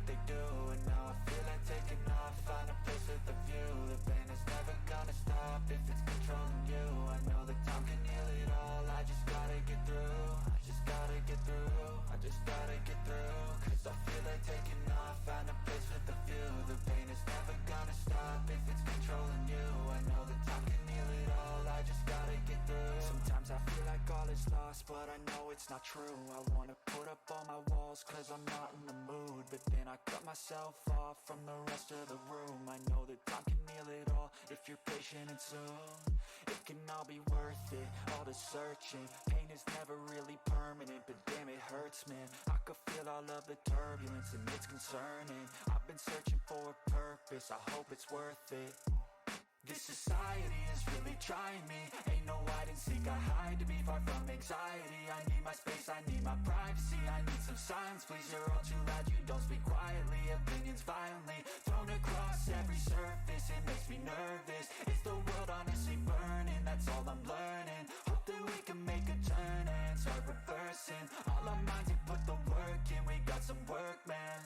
what they do, and now I feel like taking off, find a place with a view. The pain is never gonna stop if it's controlling you. I know that time can heal it all, I just gotta get through. I just gotta get through, I just gotta get through. Cause I feel like taking off, find a place with a view. The pain is never gonna stop if it's controlling you. I know that time can heal it all, I just gotta get through. Sometimes I feel like all is lost, but I know it's not true. I wanna put up all my walls cause I'm not in the mood, but then I cut myself off from the rest of the room. I know that time can heal it all if you're patient and soon it can all be worth it, all the searching. Pain is never really permanent, but damn it hurts, man. I could feel all of the turbulence and it's concerning. I've been searching for a purpose, I hope it's worth it. This society is really trying me. Ain't no hide and seek, I hide to be far from anxiety. I need my space, I need my privacy. I need some silence, please, you're all too loud. You don't speak quietly, opinions violently thrown across every surface. It makes me nervous. Is the world honestly burning? That's all I'm learning. Hope that we can make a turn and start reversing. All our minds and put the work in, we got some work, man.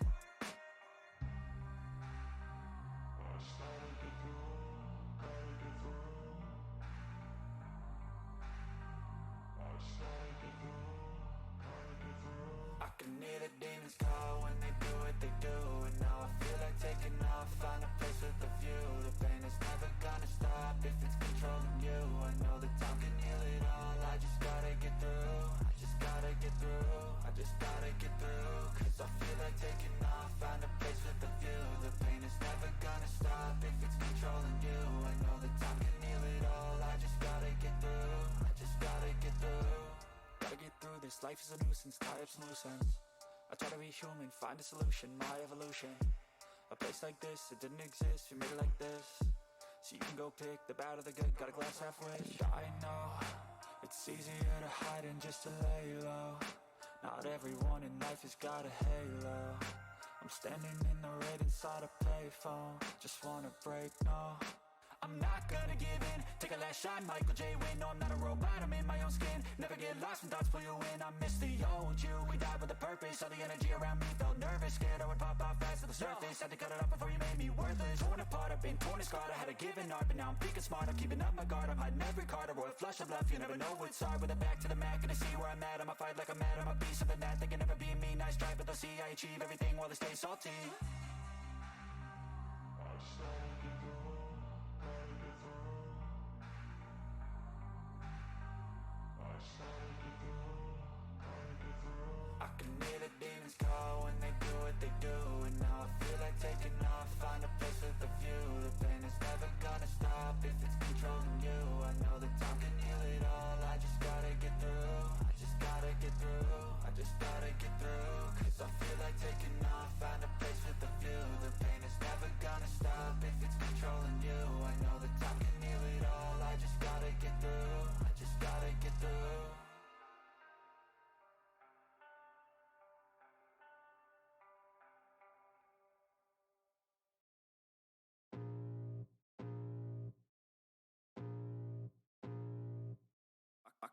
I can hear the demons call when they do what they do, and now I feel like taking off, find a place with a view. The pain is never gonna stop if it's controlling you. I know that time can heal it all, I just gotta get through. I just gotta get through, I just gotta get through. Cause I feel like taking off, find a place with a view. The pain is never gonna stop if it's controlling you. I know that time can heal it all, I just gotta get through. I just gotta get through. Gotta get through this, life is a nuisance, tie up some loose ends. I try to be human, find a solution, my evolution. A place like this, it didn't exist, we made it like this. So you can go pick the bad or the good, got a glass halfway. I know, it's easier to hide than just to lay low. Not everyone in life has got a halo. I'm standing in the red inside a payphone, just wanna break, no. I'm not gonna give in, take a last shot, Michael J. Win. No, I'm not a robot, I'm in my own skin. Never get lost when thoughts pull you in. I miss the old you, we died with a purpose. All the energy around me felt nervous, scared I would pop out fast to the surface. Had to cut it off before you made me worthless. Torn apart, I've been torn and scarred. I had a given art, but now I'm thinking smart. I'm keeping up my guard, I'm hiding every card. A royal flush of love, you never know what's hard. With a back to the mat, gonna see where I'm at. I'ma fight like I'm mad, I'ma be something that they can never be me. Nice try, but they'll see I achieve everything while they stay salty. I can hear the demons call when they do what they do, and now I feel like taking off, find a place with a view. The pain is never gonna stop if it's controlling you. I know that time can heal it all, I just gotta get through. I just gotta get through, I just gotta get through. Cause I feel like taking off, find a place with a view. The pain is never gonna stop if it's controlling you. I know that time can heal it all, I just gotta get through. I just gotta get through.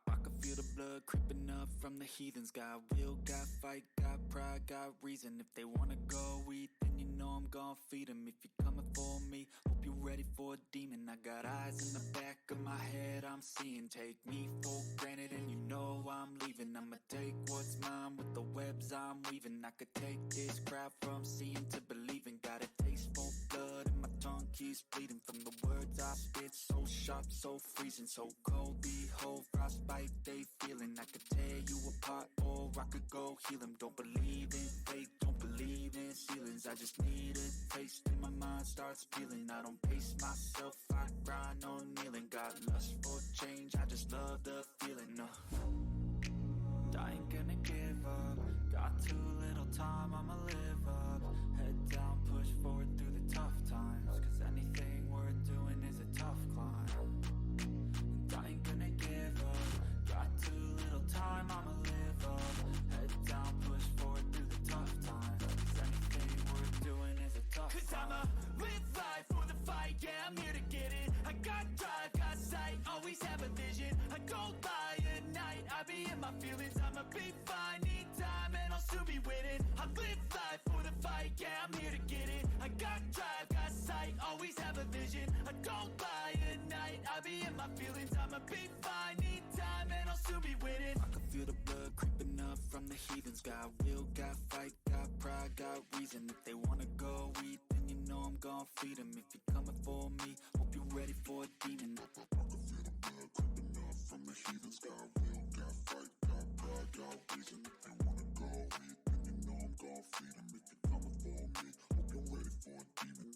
I can feel the blood creeping up from the heathens. Got will, got fight, got pride, got reason. If they wanna go eat, then you know I'm gon' feed them. If you're coming for me, hope you're ready for a demon. I got eyes in the back of my head, I'm seeing. Take me for granted and you know I'm leaving. I'ma take what's mine with the webs I'm weaving. I could take this crowd from seeing to believing. Got a taste for blood and my tongue keeps bleeding. From the words I spit, so sharp, so freezing. So cold, behold, frostbite they feeling. I could tear you apart or I could go heal them. Don't believe in fate, don't believe in ceilings. I just need a taste and my mind starts peeling. I don't pace myself, I grind on kneeling. Got lust for change, I just love the feeling. I ain't gonna give up. Got too little time, I'ma live up. Head down, push forward through the tough times. Cause anything worth doing is a tough climb. And I ain't gonna give up. Got too little time, I'ma live up. Head down, push forward through the tough times. Cause anything worth doing is a tough climb. Cause I'ma live life for the fight, yeah, I'm here to get it. I got drive, got sight, always have a vision. I don't lie at night, I be in my feelings. I'ma be fine, need time and I'll still be winning. I live life for the fight. fight, yeah, I'm here to get it. I got drive, got sight, always have a vision. I don't lie at night, I be in my feelings. I'ma be fine, need time, and I'll soon be winning. I can feel the blood creeping up from the heathens. Got will, got fight, got pride, got reason. If they wanna go eat, then you know I'm gon' feed them. If you're coming for me, hope you're ready for a demon. I can feel the blood creeping up from the heathens. Got will, got fight, got pride, got reason. If they wanna go eat, then you know I'm gon' feed them. If you're coming for me, hope you're ready for a demon.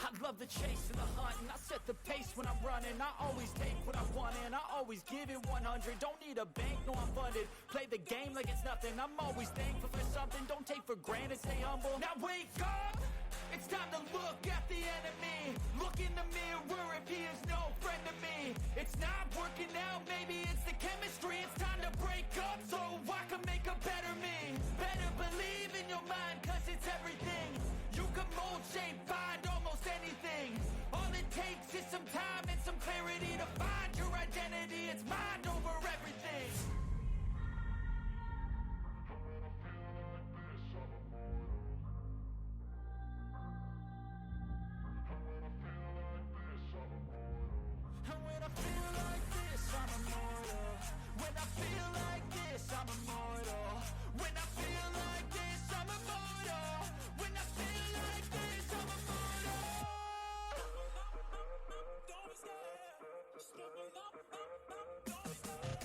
I love the chase and the hunt, and I set the pace when I'm running. I always take what I want, and I always give it 100. Don't need a bank, no, I'm funded. Play the game like it's nothing. I'm always thankful for something. Don't take for granted, stay humble. Now wake up! It's time to look at the enemy. Look in the mirror if he is no friend to me. It's not working out, maybe it's the chemistry. It's time to break up so I can make a better me. Better believe in your mind, cause it's everything. You can mold, shape, find almost anything. All it takes is some time and some clarity to find your identity. It's mind over everything. And when I feel like this, I'm immortal. When I feel like this, I'm immortal. When I feel like this, I'm immortal. When I feel like this, I'm immortal. Don't be scared. Just level up, don't be scared.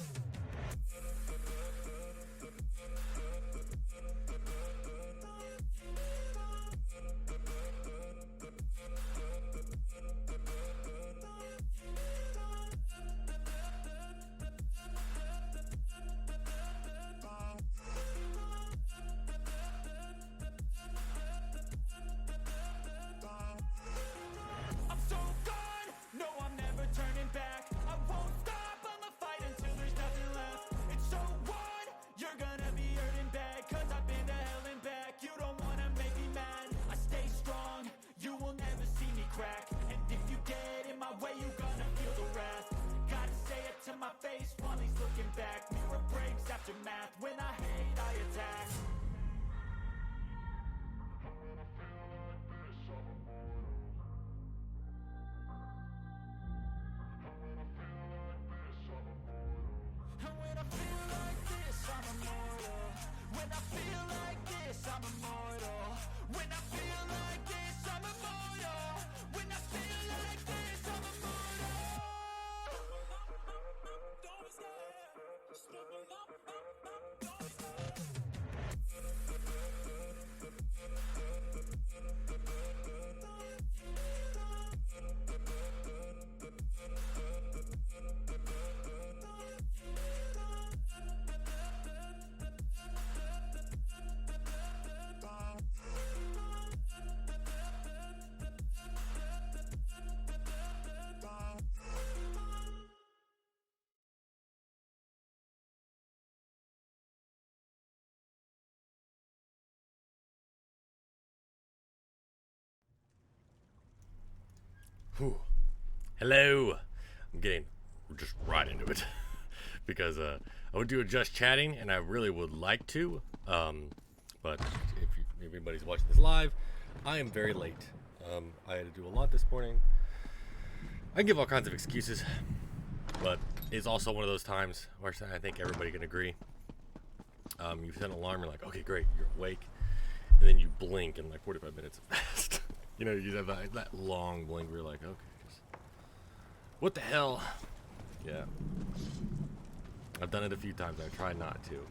I'm so gone, no, I'm never turning back. I won't stop, I'ma fight until there's nothing left. It's so on, you're gonna be hurting bad, cause I've been to hell and back. You don't wanna make me mad, I stay strong, you will never see me crack. And if you get in my way, you gonna feel the wrath. Gotta say it to my face while he's looking back. Mirror breaks after math, when I hate, I attack. And when I feel like this, I'm immortal. When I feel like this, I'm immortal. When I feel like this, I'm immortal. When I feel like this, I'm immortal. Don't be scared. Just level up, don't be scared. Whew. Hello. I'm getting just right into it because I would do it just chatting, and I really would like to. But if anybody's watching this live, I am very late. I had to do a lot this morning. I can give all kinds of excuses, but it's also one of those times where I think everybody can agree. You set an alarm, you're like, okay, great, you're awake, and then you blink, and like 45 minutes have passed. You know, you have that long blink where you're like, okay, just, what the hell? Yeah. I've done it a few times. I try not to.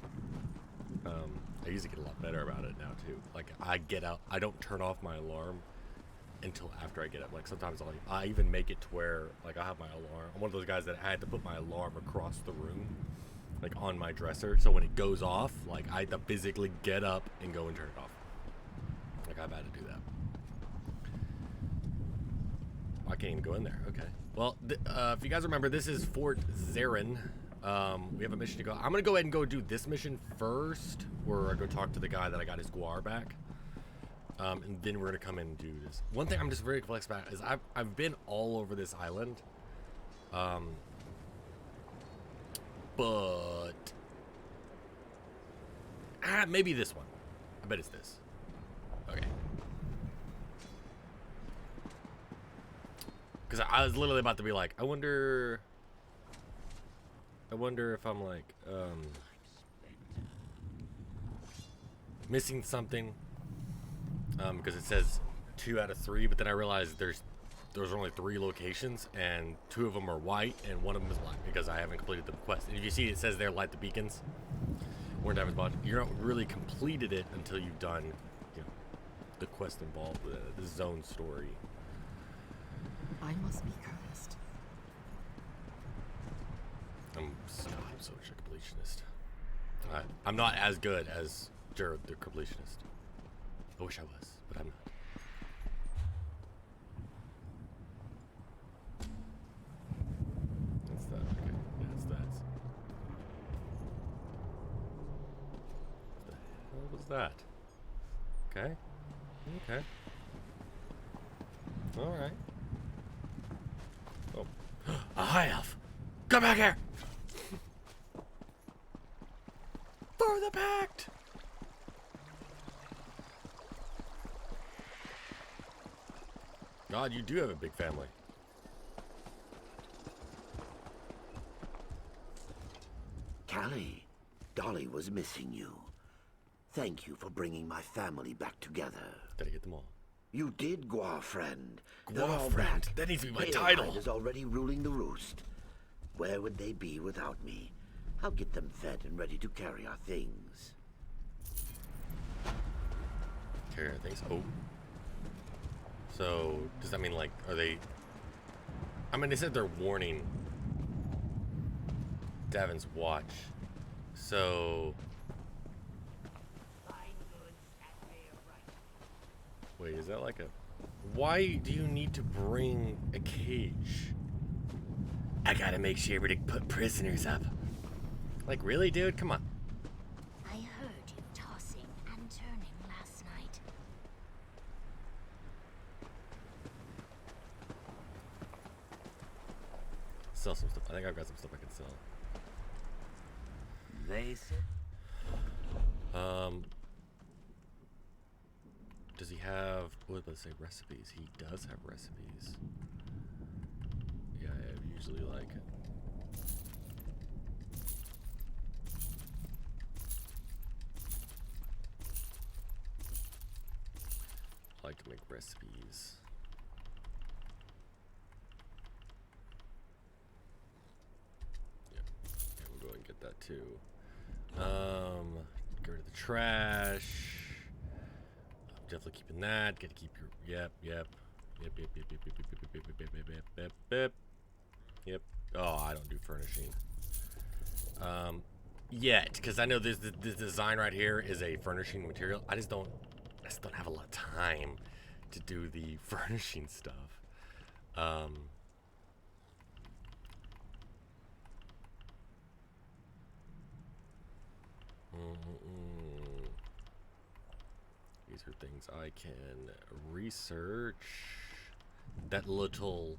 I usually get a lot better about it now, too. Like, I get out. I don't turn off my alarm until after I get up. Like, sometimes I even make it to where, like, I have my alarm. I'm one of those guys that I had to put my alarm across the room, like, on my dresser. So when it goes off, like, I have to physically get up and go and turn it off. Like, I've had to do that. I can't even go in there. Okay. Well, if you guys remember, this is Fort Zarin. We have a mission to go. I'm going to go ahead and go do this mission first, where I go talk to the guy that I got his guar back. And then we're gonna come in and do this. One thing I'm just very flex about is I've been all over this island, but maybe this one. I bet it's this. Okay. Because I was literally about to be like, I wonder if I'm like missing something. Because it says 2 out of 3, but then I realized there's only 3 locations, and 2 of them are white, and 1 of them is black because I haven't completed the quest. And if you see, it says there, light the beacons. We're in Davon's body. You're not really completed it until you've done, you know, the quest involved with the zone story. I must be cursed. I'm such a completionist. I'm not as good as Jared, the completionist. I wish I was, but I'm not. That's that. Okay. Yeah, it's that. What the hell was that? Okay. Okay. Alright. Oh. A high elf! Come back here! For the pact! God, you do have a big family. Callie, Dolly was missing you. Thank you for bringing my family back together. Gotta get them all. You did, Gua friend. They're all Friend. back. That needs to be my Pale title. Hide is already ruling the roost. Where would they be without me? I'll get them fed and ready to carry our things. Carry our things. Oh. So, does that mean, like, are they... I mean, they said they're warning Davon's watch. So... Wait, is that like a... Why do you need to bring a cage? I gotta make sure to put prisoners up. Like, really, dude? Come on. I heard you tossing and turning last night. Sell some stuff. I think I've got some stuff I can sell. They said... Does he have... What was I say? Recipes. He does have recipes. Yeah, I usually like... I like to make recipes. Yeah, we'll go ahead and get that too. Get rid of the trash. I'm definitely keeping that. Got to keep your... Yep. Oh, I don't do furnishing. Yet, because I know this design right here is a furnishing material. I just don't have a lot of time to do the furnishing stuff. These are things I can research. That little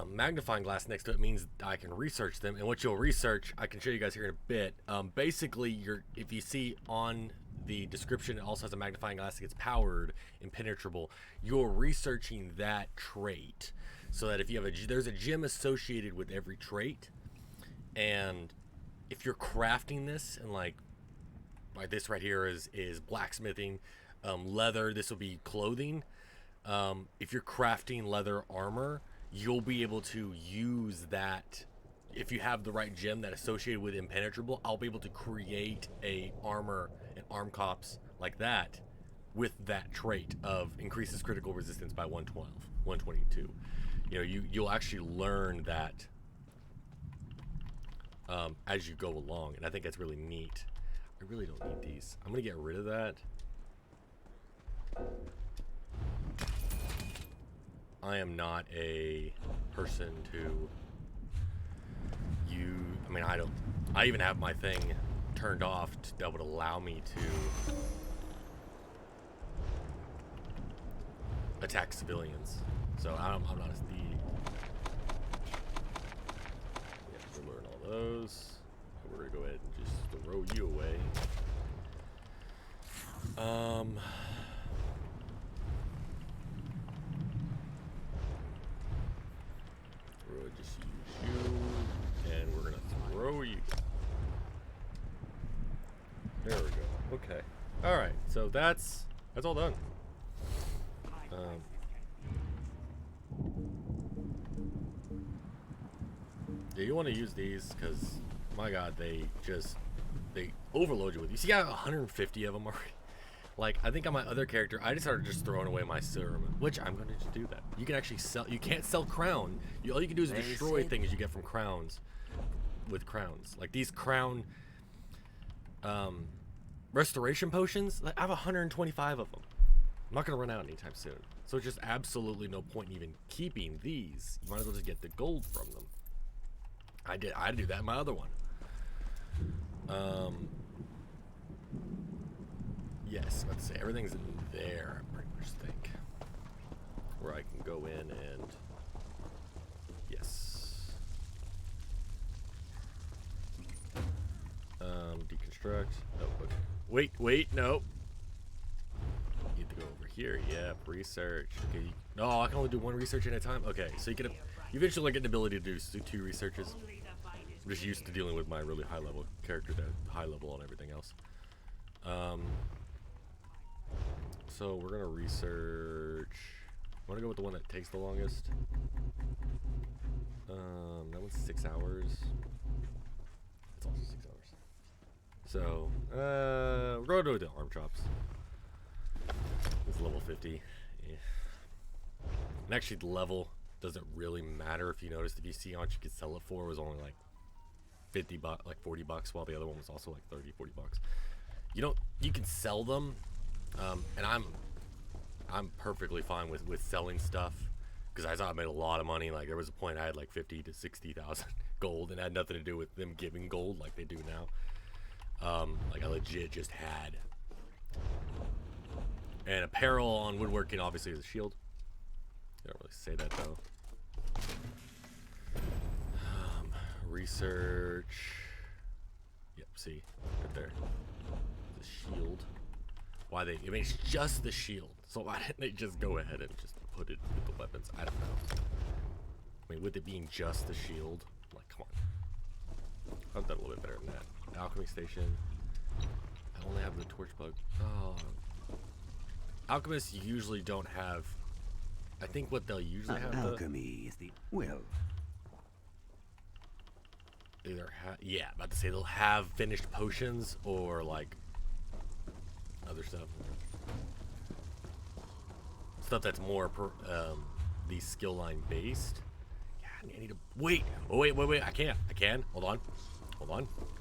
magnifying glass next to it means I can research them, and what you'll research, I can show you guys here in a bit. Basically, if you see on the description, it also has a magnifying glass that gets powered, impenetrable. You're researching that trait, so that if you have there's a gem associated with every trait, and if you're crafting this, and like this right here is blacksmithing, leather, this will be clothing. If you're crafting leather armor, you'll be able to use that. If you have the right gem that associated with impenetrable, I'll be able to create a armor and arm cops like that with that trait of increases critical resistance by 122. You know, you'll actually learn that as you go along, and I think that's really neat. I really don't need these. I'm gonna get rid of that. I am not a person to I mean, I even have my thing turned off to be able to allow me to attack civilians. So I'm not a thief. Yeah, we'll learn all those. We're gonna go ahead and just throw you away. We'll just use you, and we're gonna throw you. There we go. Okay. All right. So that's all done. Yeah, you want to use these because, my God, they overload you with. You see, I got 150 of them already. Like, I think on my other character, I just started just throwing away my serum, which I'm going to just do that. You can actually sell. You can't sell crown. All you can do is destroy things you get from crowns. With crowns, like these crown restoration potions. Like, I have 125 of them. I'm not going to run out anytime soon. So it's just absolutely no point in even keeping these. You might as well just get the gold from them. I had to do that in my other one. Yes, let's say everything's in there, I pretty much think. Where I can go in and yes. Deconstruct. Oh, okay. Wait, no. You have to go over here. Yeah, research. Okay. No, I can only do one research at a time. Okay, so you eventually get the ability to do 2 researches. I'm just used to dealing with my really high level character, that high level on everything else. So we're gonna research. I want to go with the one that takes the longest. That one's 6 hours. It's also 6 hours. So we're going to do the arm chops. It's level 50. Yeah. And actually, the level doesn't really matter. If you noticed, if you see how much you could sell it for, it was only like 50 bucks, like 40 bucks, while the other one was also like 30, 40 bucks. You can sell them, and I'm perfectly fine with selling stuff, because I thought I made a lot of money. Like, there was a point I had like 50 to 60,000 gold, and it had nothing to do with them giving gold like they do now. Like, I legit just had. And apparel on woodworking obviously is a shield. You don't really say that though. Research. Yep, see, right there. The shield. Why I mean, it's just the shield. So why didn't they just go ahead and just put it with the weapons? I don't know. I mean, with it being just the shield, like, come on. I've done a little bit better than that. Alchemy station. I only have the torch bug. Oh. Alchemists usually don't have. I think what they'll usually have. Alchemy is the Either yeah, about to say they'll have finished potions or like other stuff that's more the skill line based. Yeah, I need to wait. Oh wait. I can. Hold on.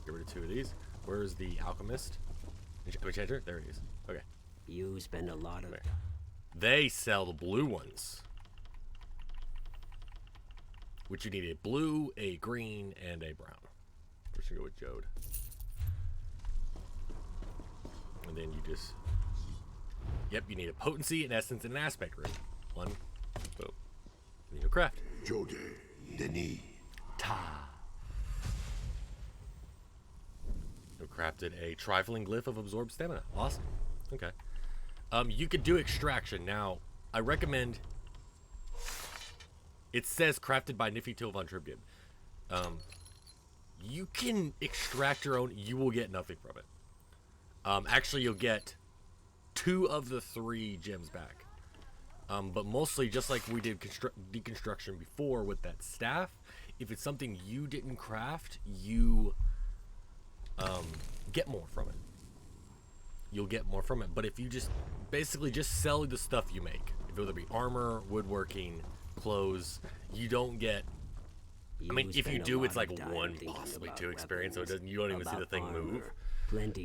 Get rid of 2 of these. Where's the alchemist? Enchanter? There he is. Okay. You spend a lot of. They sell the blue ones, which you need a blue, a green, and a brown. We're just gonna go with Jode. And then you just, yep, you need a potency, an essence, and an aspect ring. 1, boom. And you craft. Jode, Denis. Ta. You crafted a trifling glyph of absorbed stamina. Awesome. Okay. You could do extraction. Now, I recommend. It says crafted by Nifty von Tribgib. You can extract your own. You will get nothing from it. Actually, you'll get 2 of the 3 gems back. But mostly, just like we did deconstruction before with that staff, if it's something you didn't craft, you get more from it. You'll get more from it. But if you just basically just sell the stuff you make, whether it be armor, woodworking, clothes, you don't get. I mean, if you do, it's like 1, possibly 2 experience, so you don't even see the thing move.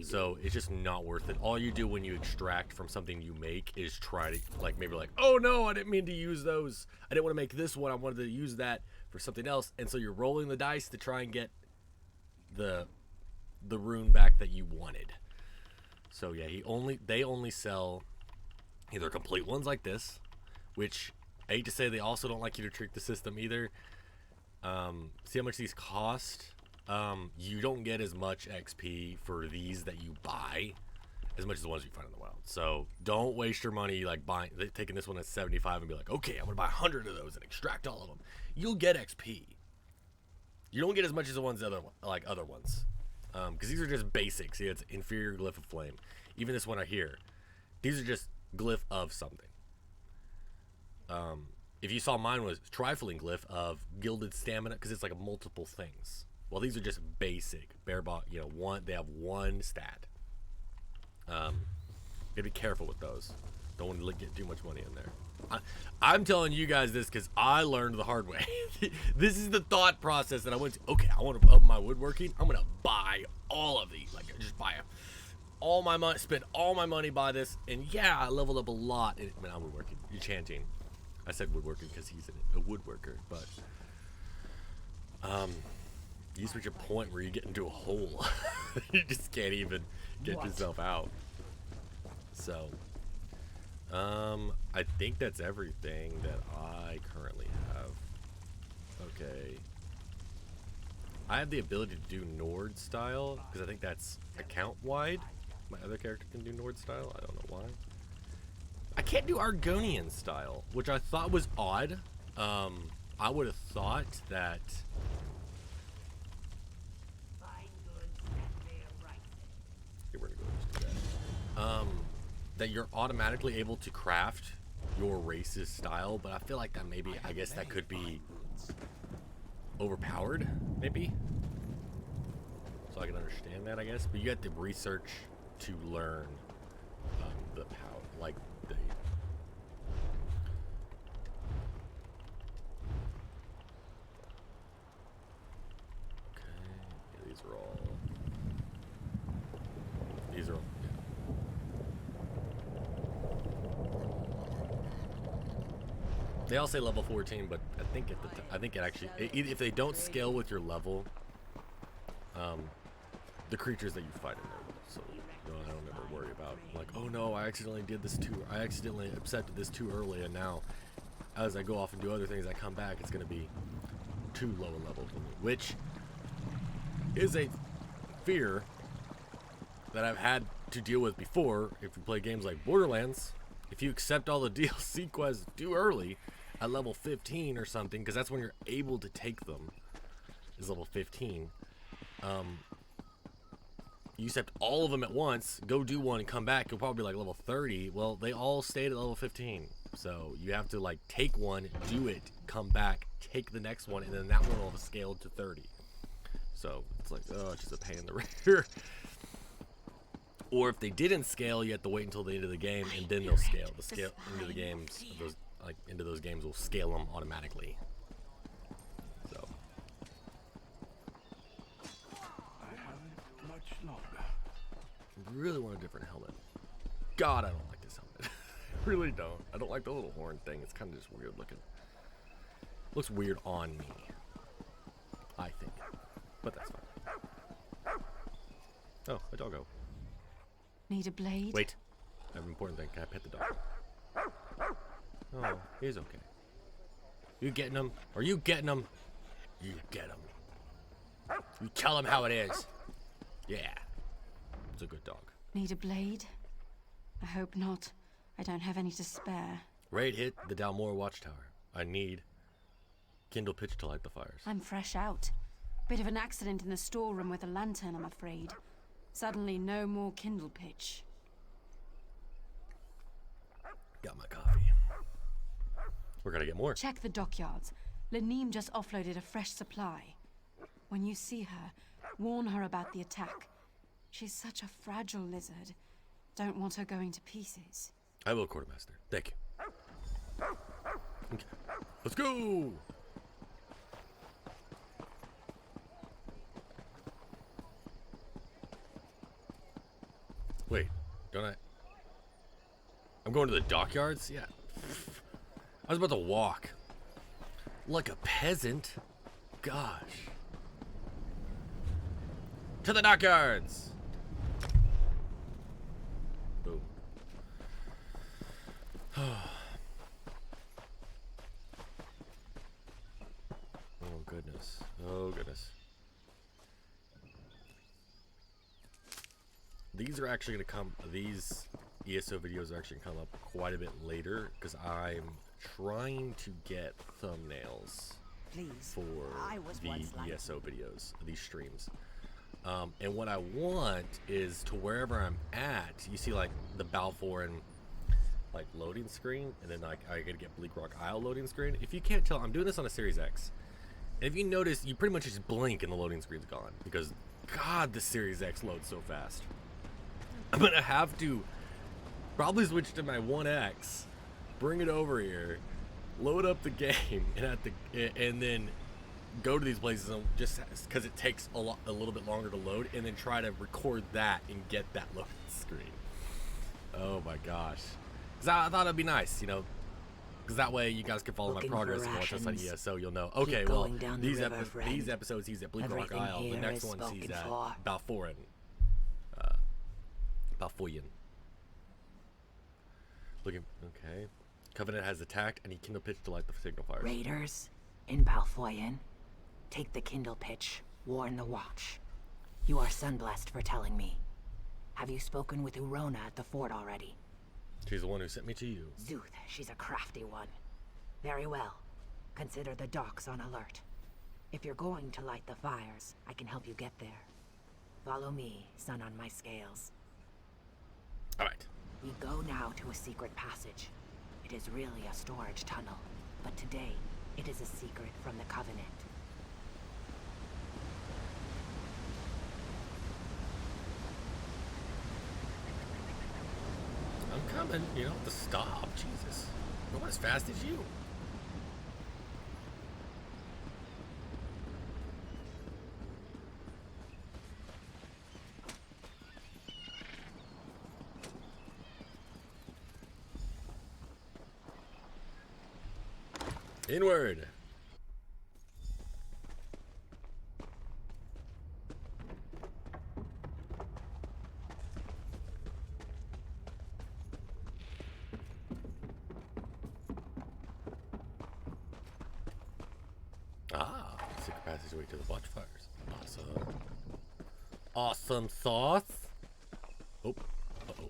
So it's just not worth it. All you do when you extract from something you make is try to maybe oh no, I didn't mean to use those. I didn't want to make this one. I wanted to use that for something else. And so you're rolling the dice to try and get the rune back that you wanted. So yeah, they only sell either complete ones like this, which I hate to say they also don't like you to trick the system either. See how much these cost? You don't get as much XP for these that you buy as much as the ones you find in the wild. So don't waste your money like taking this one at 75 and be like, okay, I'm gonna buy 100 of those and extract all of them. You'll get XP. You don't get as much as the ones other ones, because these are just basics. See, it's inferior glyph of flame. Even this one right here, these are just glyph of something. If you saw mine was trifling glyph of gilded stamina, because it's like multiple things. Well, these are just basic bare bot. You know, they have one stat. Gotta be careful with those. Don't want to get too much money in there. I'm telling you guys this because I learned the hard way. This is the thought process that I went to. Okay, I want to up my woodworking. I'm gonna buy all of these. Like, just buy all my money, spend all my money, buy this, and yeah, I leveled up a lot. I'm woodworking, enchanting. I said woodworking because he's a woodworker, but you reach a point where you get into a hole. You just can't even get yourself out. So, I think that's everything that I currently have. Okay. I have the ability to do Nord style, because I think that's account-wide. My other character can do Nord style. I don't know why. I can't do Argonian style, which I thought was odd. I would have thought that... Okay, we're gonna go just do that. That you're automatically able to craft your race's style, but I feel like that maybe, I guess that could be overpowered, maybe? So I can understand that, I guess. But you have to research to learn the power, like the... Okay, yeah, these are all... These are all... They all say level 14, but I think it actually, if they don't scale with your level, the creatures that you fight in there will. So I don't ever worry about like, oh no, I accidentally accepted this too early, and now as I go off and do other things, I come back, it's gonna be too low a level for me, which is a fear that I've had to deal with before. If you play games like Borderlands, if you accept all the DLC quests too early at level 15 or something, because that's when you're able to take them, is level 15. You accept all of them at once, go do one and come back, you'll probably be like level 30. Well, they all stayed at level 15. So you have to like take one, do it, come back, take the next one, and then that one will have scaled to 30. So it's like, oh, it's just a pain in the rear. Or if they didn't scale, you have to wait until the end of the game, and then they'll scale. The scale into the games, into those games will scale them automatically. So. I haven't much longer. I really want a different helmet. God, I don't like this helmet. I really don't. I don't like the little horn thing. It's kind of just weird looking. Looks weird on me, I think. But that's fine. Oh, a doggo. Need a blade? Wait. I have an important thing. Can I pet the dog? Oh, he's okay. You getting him? Are you getting him? You get him. You tell him how it is. Yeah. It's a good dog. Need a blade? I hope not. I don't have any to spare. Raid hit the Dalmore Watchtower. I need kindle pitch to light the fires. I'm fresh out. Bit of an accident in the storeroom with a lantern, I'm afraid. Suddenly, no more kindle pitch. Got my coffee. We're gonna get more. Check the dockyards. Laneem just offloaded a fresh supply. When you see her, warn her about the attack. She's such a fragile lizard. Don't want her going to pieces. I will, Quartermaster. Thank you. Okay. Let's go! Wait, don't I? I'm going to the dockyards? Yeah. I was about to walk. Like a peasant. Gosh. To the dockyards! Boom. goodness. Oh goodness. These are actually going to come, these ESO videos are actually going to come up quite a bit later because I'm trying to get thumbnails for the ESO videos, these streams. And what I want is to wherever I'm at, you see like the Bal Foyen like loading screen, and then like I gotta get Bleak Rock Isle loading screen. If you can't tell, I'm doing this on a Series X. And if you notice, you pretty much just blink and the loading screen's gone because God, the Series X loads so fast. I'm gonna have to probably switch to my 1X, bring it over here, load up the game, and then go to these places and just because it takes a little bit longer to load, and then try to record that and get that loading screen. Oh my gosh. Because I thought it'd be nice, you know, because that way you guys can follow my progress and watch us on ESO. You'll know, okay, well, these episodes he's at Bleak Rock Isle. The next one he's at Bal Foyen. Bal Foyen. Looking, okay. Covenant has attacked, and he kindle pitch to light the signal fires. Raiders in Bal Foyen, take the kindle pitch, warn the watch. You are sunblessed for telling me. Have you spoken with Urona at the fort already? She's the one who sent me to you. Zuth, she's a crafty one. Very well. Consider the docks on alert. If you're going to light the fires, I can help you get there. Follow me, sun on my scales. Alright. We go now to a secret passage. It is really a storage tunnel, but today, it is a secret from the Covenant. I'm coming. You don't have to stop. Jesus. I'm not as fast as you. Inward. Ah, secret passageway to the watchfires. Awesome. Awesome sauce. Oh, uh-oh.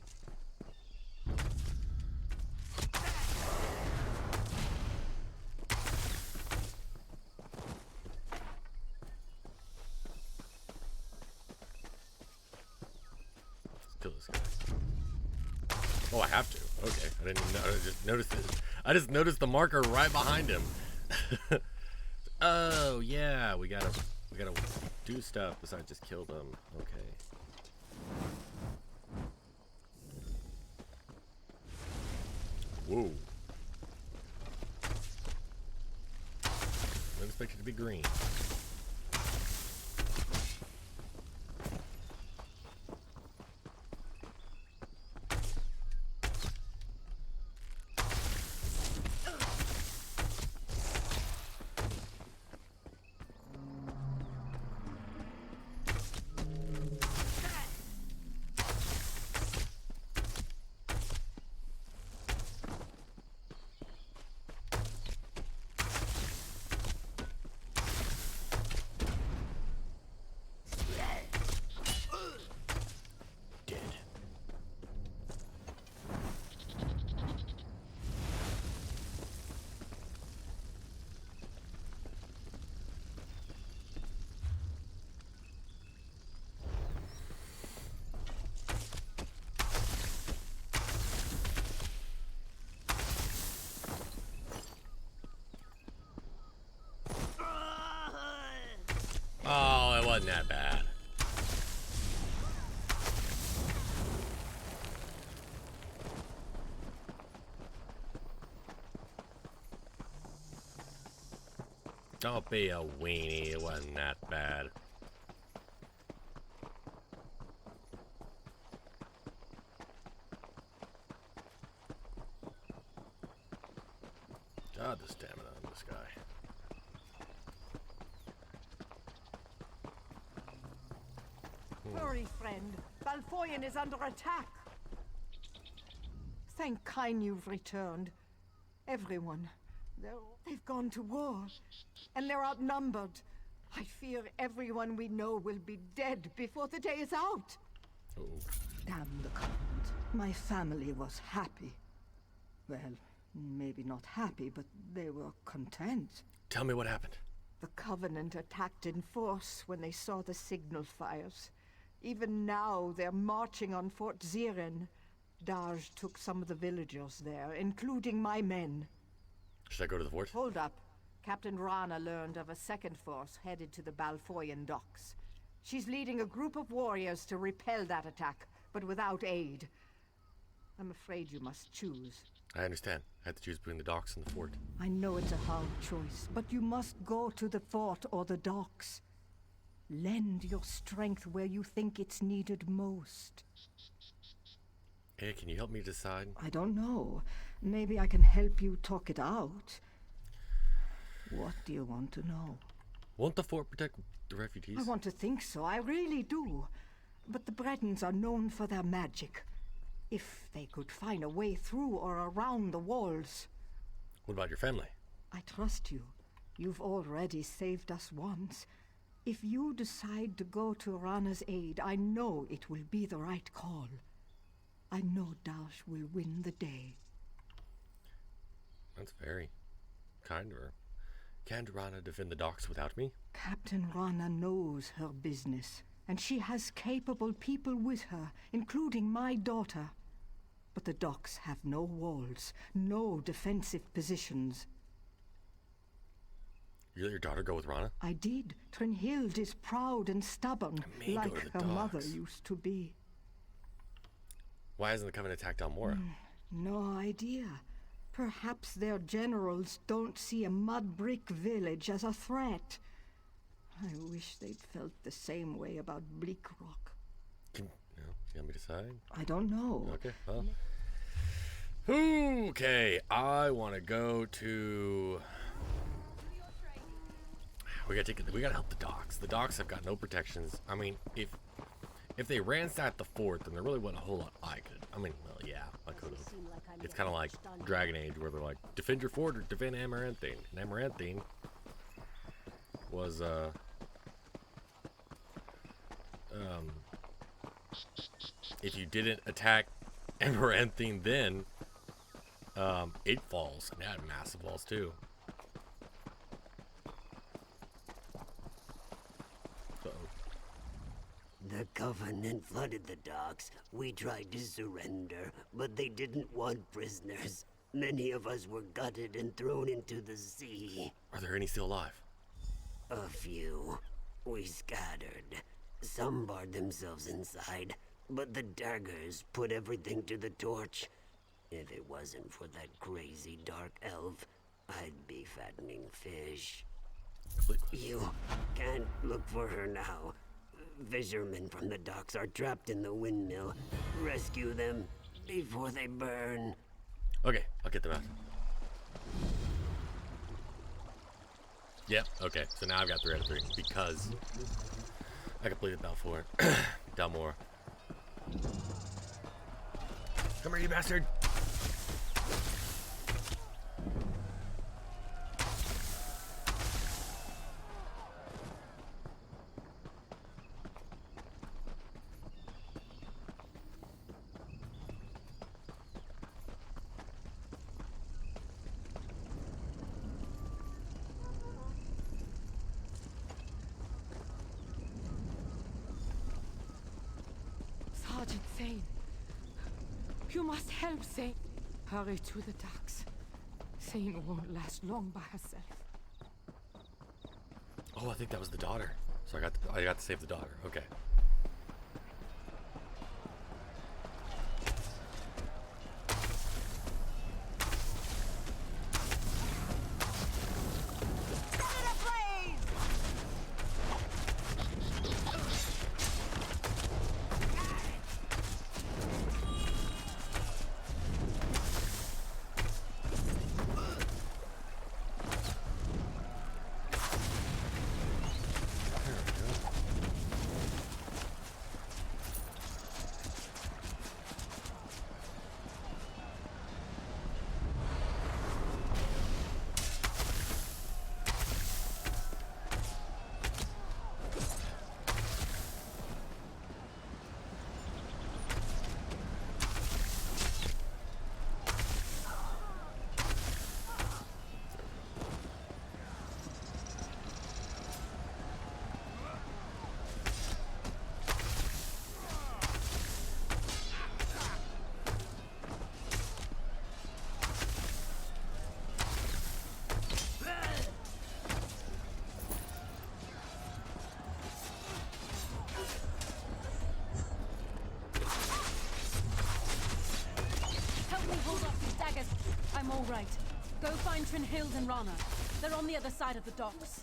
Let's kill this guy. Oh, I have to. Okay, I didn't know. I just noticed it. I just noticed the marker right behind him. Oh yeah, we gotta do stuff besides just kill them. Okay. Whoa. Didn't expect it to be green. Oh, it wasn't that bad. Don't be a weenie, it wasn't that bad. God, the stamina on this guy. Hurry, friend. Bal Foyen is under attack. Thank Kine you've returned. Everyone. They've gone to war, and they're outnumbered. I fear everyone we know will be dead before the day is out. Uh-oh. Damn the Covenant. My family was happy. Well, maybe not happy, but they were content. Tell me what happened. The Covenant attacked in force when they saw the signal fires. Even now, they're marching on Fort Ziren. Daj took some of the villagers there, including my men. Should I go to the fort? Hold up. Captain Rana learned of a second force headed to the Bal Foyen docks. She's leading a group of warriors to repel that attack, but without aid. I'm afraid you must choose. I understand. I have to choose between the docks and the fort. I know it's a hard choice, but you must go to the fort or the docks. Lend your strength where you think it's needed most. Hey, can you help me decide? I don't know. Maybe I can help you talk it out. What do you want to know? Won't the fort protect the refugees? I want to think so. I really do. But the Bretons are known for their magic. If they could find a way through or around the walls. What about your family? I trust you. You've already saved us once. If you decide to go to Rana's aid, I know it will be the right call. I know Dash will win the day. That's very kind of her. Can't Rana defend the docks without me? Captain Rana knows her business, and she has capable people with her, including my daughter. But the docks have no walls, no defensive positions. You let your daughter go with Rana? I did. Trinhild is proud and stubborn, like her mother used to be. Why hasn't the Covenant attacked Almora? No idea. Perhaps their generals don't see a mud brick village as a threat. I wish they'd felt the same way about Bleak Rock. You want me to decide? I don't know. Okay, well. Okay, I want to go to... We gotta help the docks. The docks have got no protections. I mean, if they ransacked the fort, then there really wasn't a whole lot I could. I mean, well, yeah, I could have. It's kind of like Dragon Age, where they're like, defend your fort or defend Amaranthine. And Amaranthine was, if you didn't attack Amaranthine then, it falls. And it had massive walls, too. The Covenant flooded the docks. We tried to surrender, but they didn't want prisoners. Many of us were gutted and thrown into the sea. Are there any still alive? A few. We scattered. Some barred themselves inside, but the daggers put everything to the torch. If it wasn't for that crazy dark elf, I'd be fattening fish. You can't look for her now. Fishermen from the docks are trapped in the windmill. Rescue them before they burn. Okay, I'll get them out. Yep, okay, so now I've got 3 out of 3 because I completed Bal Foyen. Dalmor. Come here, you bastard! Sergeant Zane. You must help Zane. Hurry to the docks. Zane won't last long by herself. Oh, I think that was the daughter. So I got to save the daughter. Okay. I'm all right. Go find Trinhild and Rana. They're on the other side of the docks.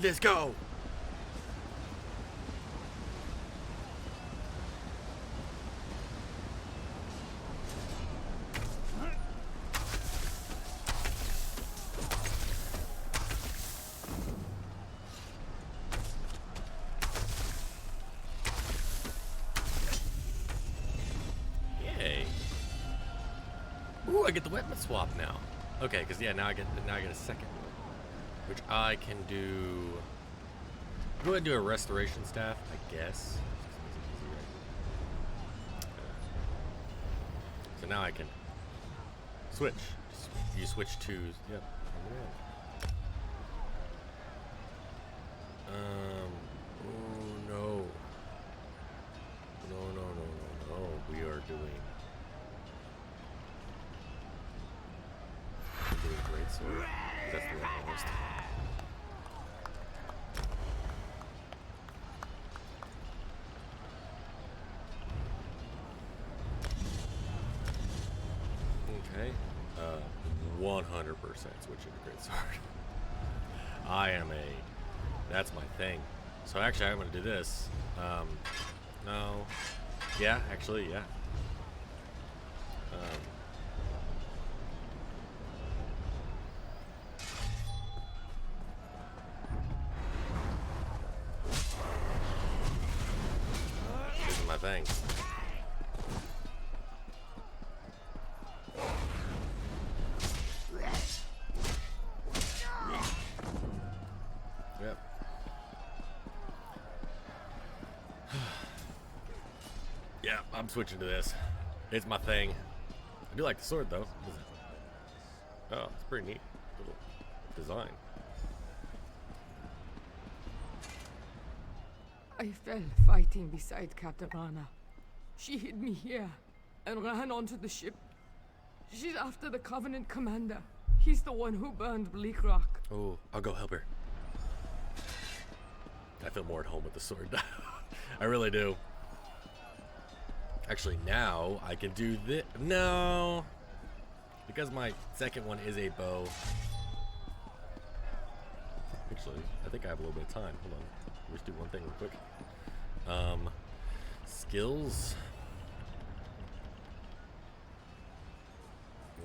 Let's go. Yay. Ooh, I get the weapon swap now. Okay, because yeah, now I get a second one, which I can do. Go ahead and do a restoration staff, I guess. So now I can switch. You switch to, yep. Oh no. No. We are doing great sword. That's the one almost. Okay, 100% switching to great sword. That's my thing. So actually, I'm gonna do this. No, yeah, actually, yeah. This is my thing. Yep. Yeah, I'm switching to this. It's my thing. I do like the sword though. Oh, it's pretty neat little design. I fell fighting beside Captain Rana. She hid me here and ran onto the ship. She's after the Covenant commander. He's the one who burned Bleak Rock. Oh, I'll go help her. I feel more at home with the sword now. I really do. Actually, now I can do this. No, because my second one is a bow. Actually, I think I have a little bit of time. Hold on. Let's do one thing real quick. Skills.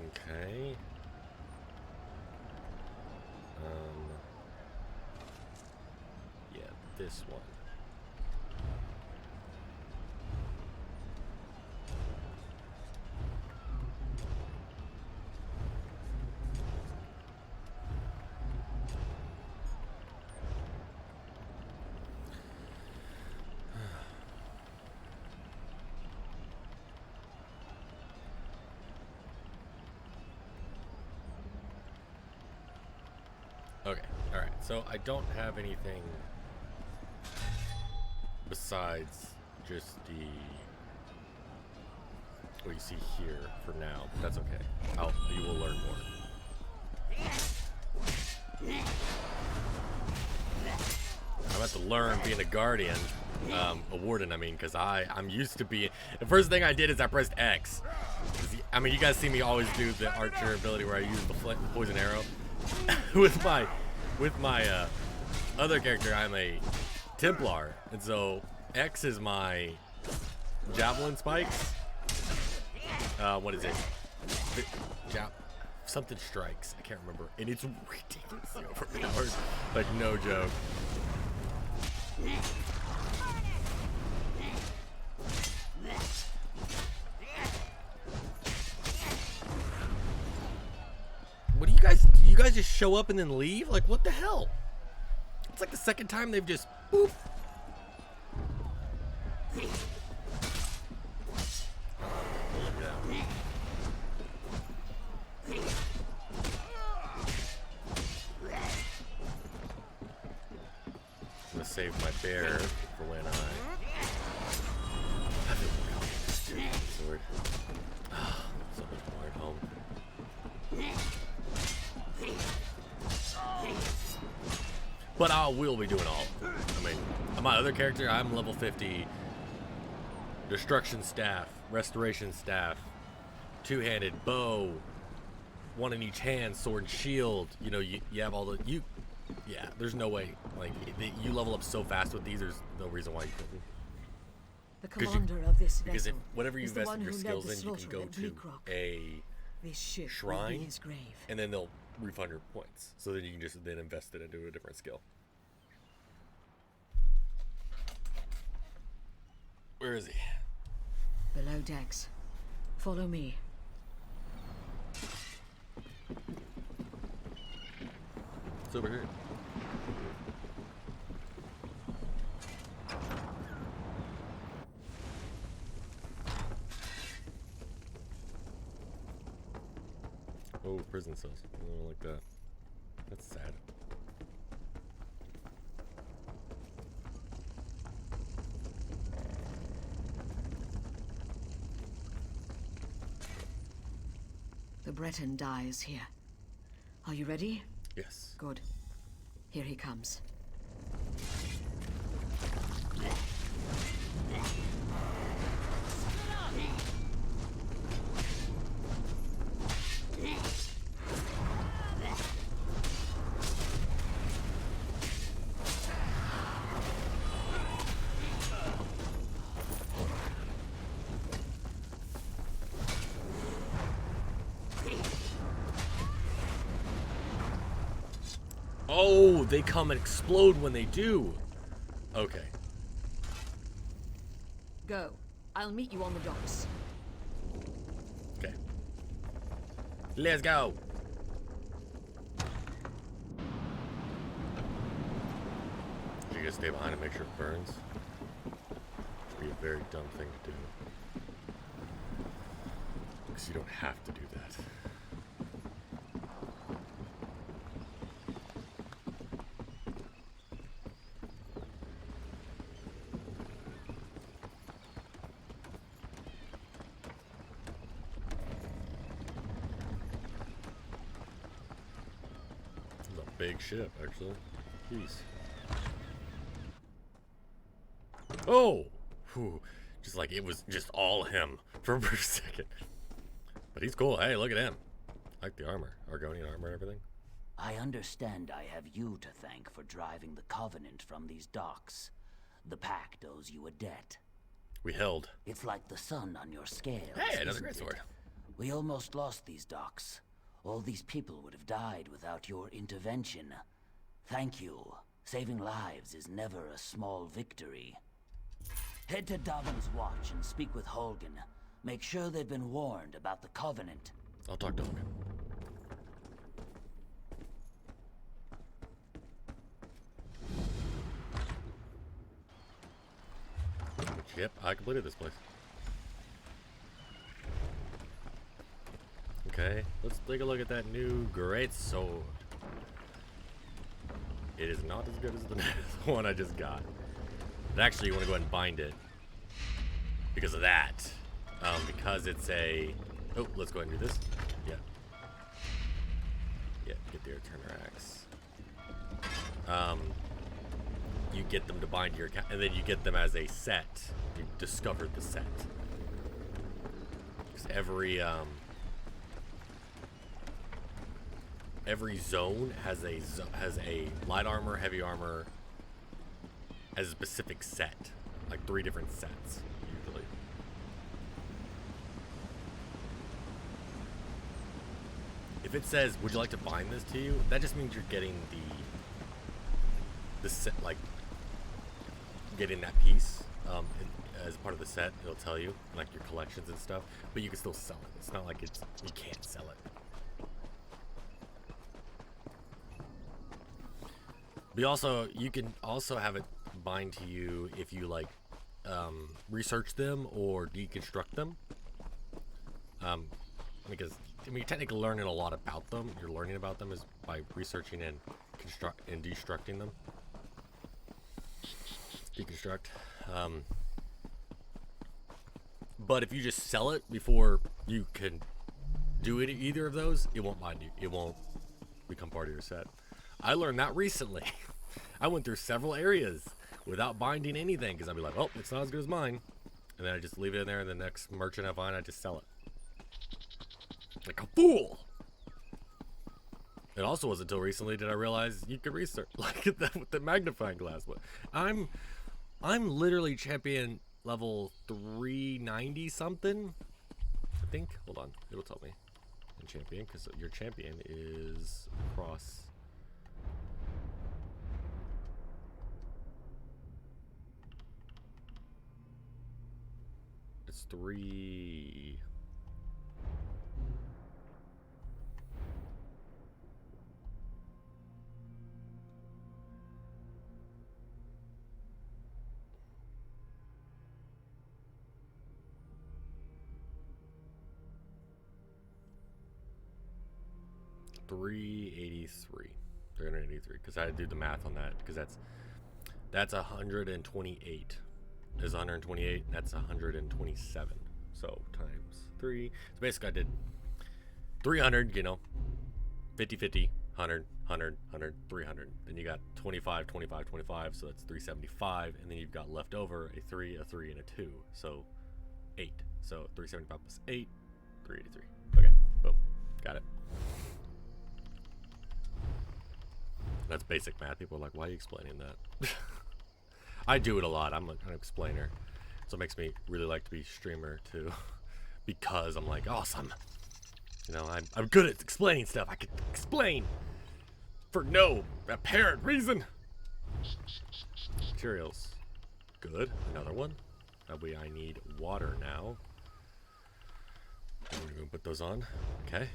Okay. Yeah, this one. Okay, alright, so I don't have anything besides just what you see here for now, but that's okay. You will learn more. I'm about to learn being a guardian, a warden, I mean, because I'm used to being. The first thing I did is I pressed X. I mean, you guys see me always do the archer ability where I use the poison arrow. with my other character, I'm a Templar, and so X is my javelin spikes. What is it? Something strikes. I can't remember, and it's ridiculously overpowered. Like no joke. What do you guys just show up and then leave? Like, what the hell? It's like the second time they've just boop. I'm gonna save my bear for when I feel more confident with the sword. So much more at home. But I will be doing all. I mean, On my other character, I'm level 50. Destruction staff, restoration staff, two-handed bow, one in each hand, sword and shield. You know, you have all the yeah. There's no way like you level up so fast with these. There's no reason why you couldn't. The commander of this vessel Because if whatever you is the invest one your who led skills the in, you can slaughter go at to Bleakrock. a This ship will be shrine, his grave. and then they'll refund your points. So then you can just then invest it into a different skill. Where is he? Below decks. Follow me. It's over here. Oh, prison cells. I don't like that. That's sad. The Breton dies here. Are you ready? Yes. Good. Here he comes. Oh, they come and explode when they do. Okay. Go. I'll meet you on the docks. Okay. Let's go. Should you just stay behind and make sure it burns? It'd be a very dumb thing to do. Because you don't have to do that. Big ship, actually. Jeez. Oh! Whew. Just like it was just all him for a second. But he's cool. Hey, look at him. I like the armor. Argonian armor and everything. I understand I have you to thank for driving the Covenant from these docks. The pact owes you a debt. We held. It's like the sun on your scales. Hey, another isn't great it? sword. We almost lost these docks. All these people would have died without your intervention. Thank you. Saving lives is never a small victory. Head to Davon's watch and speak with Holgen. Make sure they've been warned about the Covenant. I'll talk to Holgen. Yep, I completed this place. Okay, let's take a look at that new great sword. It is not as good as the one I just got. But actually, you want to go ahead and bind it because of that. Because it's a... Oh, let's go ahead and do this. Yeah. Yeah, get the Turner Axe. You get them to bind your account, and then you get them as a set. You discovered the set. Because every zone has a light armor, heavy armor, has a specific set, like 3 different sets usually. If it says, "Would you like to bind this to you?" that just means you're getting the set, like getting that piece as part of the set. It'll tell you like your collections and stuff, but you can still sell it. It's not like you can't sell it. You can also have it bind to you if you like research them or deconstruct them. Because you're technically learning a lot about them. You're learning about them is by researching and destructing them. Deconstruct. But if you just sell it before you can do either of those, it won't bind you. It won't become part of your set. I learned that recently. I went through several areas without binding anything, because I'd be like, oh, it's not as good as mine. And then I just leave it in there, and the next merchant I find, I just sell it. Like a fool! It also wasn't until recently did I realize you could research like that with the magnifying glass. But I'm literally champion level 390 something. I think. Hold on, it'll tell me. In champion, because your champion is across. It's 3. $383, because I had to do the math on that, because that's 128 is 128, and that's 127, so times 3. So basically I did 300, you know, 50 50 100 100 100 300, then you got 25 25 25, so that's 375, and then you've got left over a 3 a 3 and a 2, so 8, so 375 plus 8 383. Okay, boom, got it. That's basic math. People are like, why are you explaining that? I do it a lot. I'm an explainer. So it makes me really like to be streamer too. Because I'm like, awesome. You know, I'm good at explaining stuff. I can explain for no apparent reason. Materials. Good. Another one. That way I need water now. I'm going to put those on. Okay.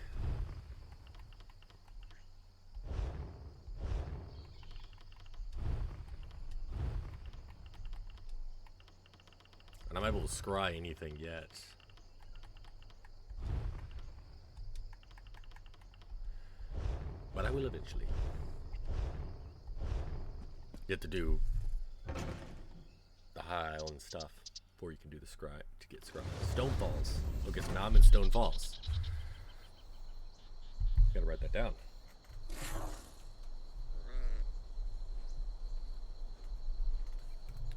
I'm not able to scry anything yet. But I will eventually. You have to do the high island stuff before you can do the scry to get scry. Stonefalls. Okay, so now I'm in Stonefalls. Gotta write that down.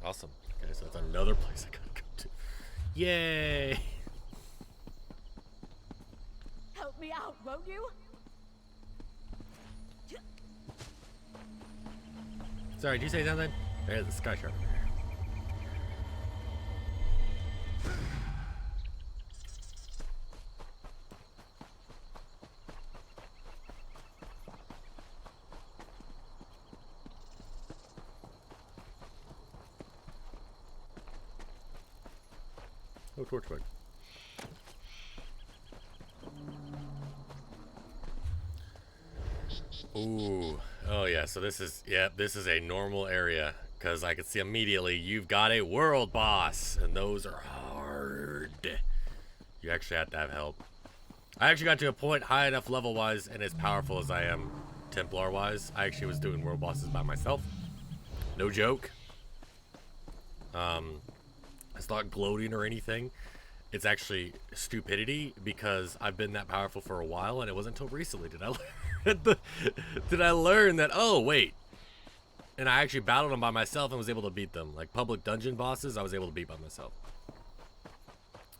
Awesome. Okay, so that's another place I gotta go to. Yay! Help me out, won't you? Sorry, did you say something? There's the sky shark. Oh, torchbug. Ooh. Oh yeah, so this is a normal area, because I can see immediately you've got a world boss, and those are hard. You actually have to have help. I actually got to a point high enough level wise and as powerful as I am Templar wise. I actually was doing world bosses by myself. No joke. It's not gloating or anything. It's actually stupidity, because I've been that powerful for a while, and it wasn't until recently did I learn that, oh wait, and I actually battled them by myself and was able to beat them. Like public dungeon bosses, I was able to beat by myself.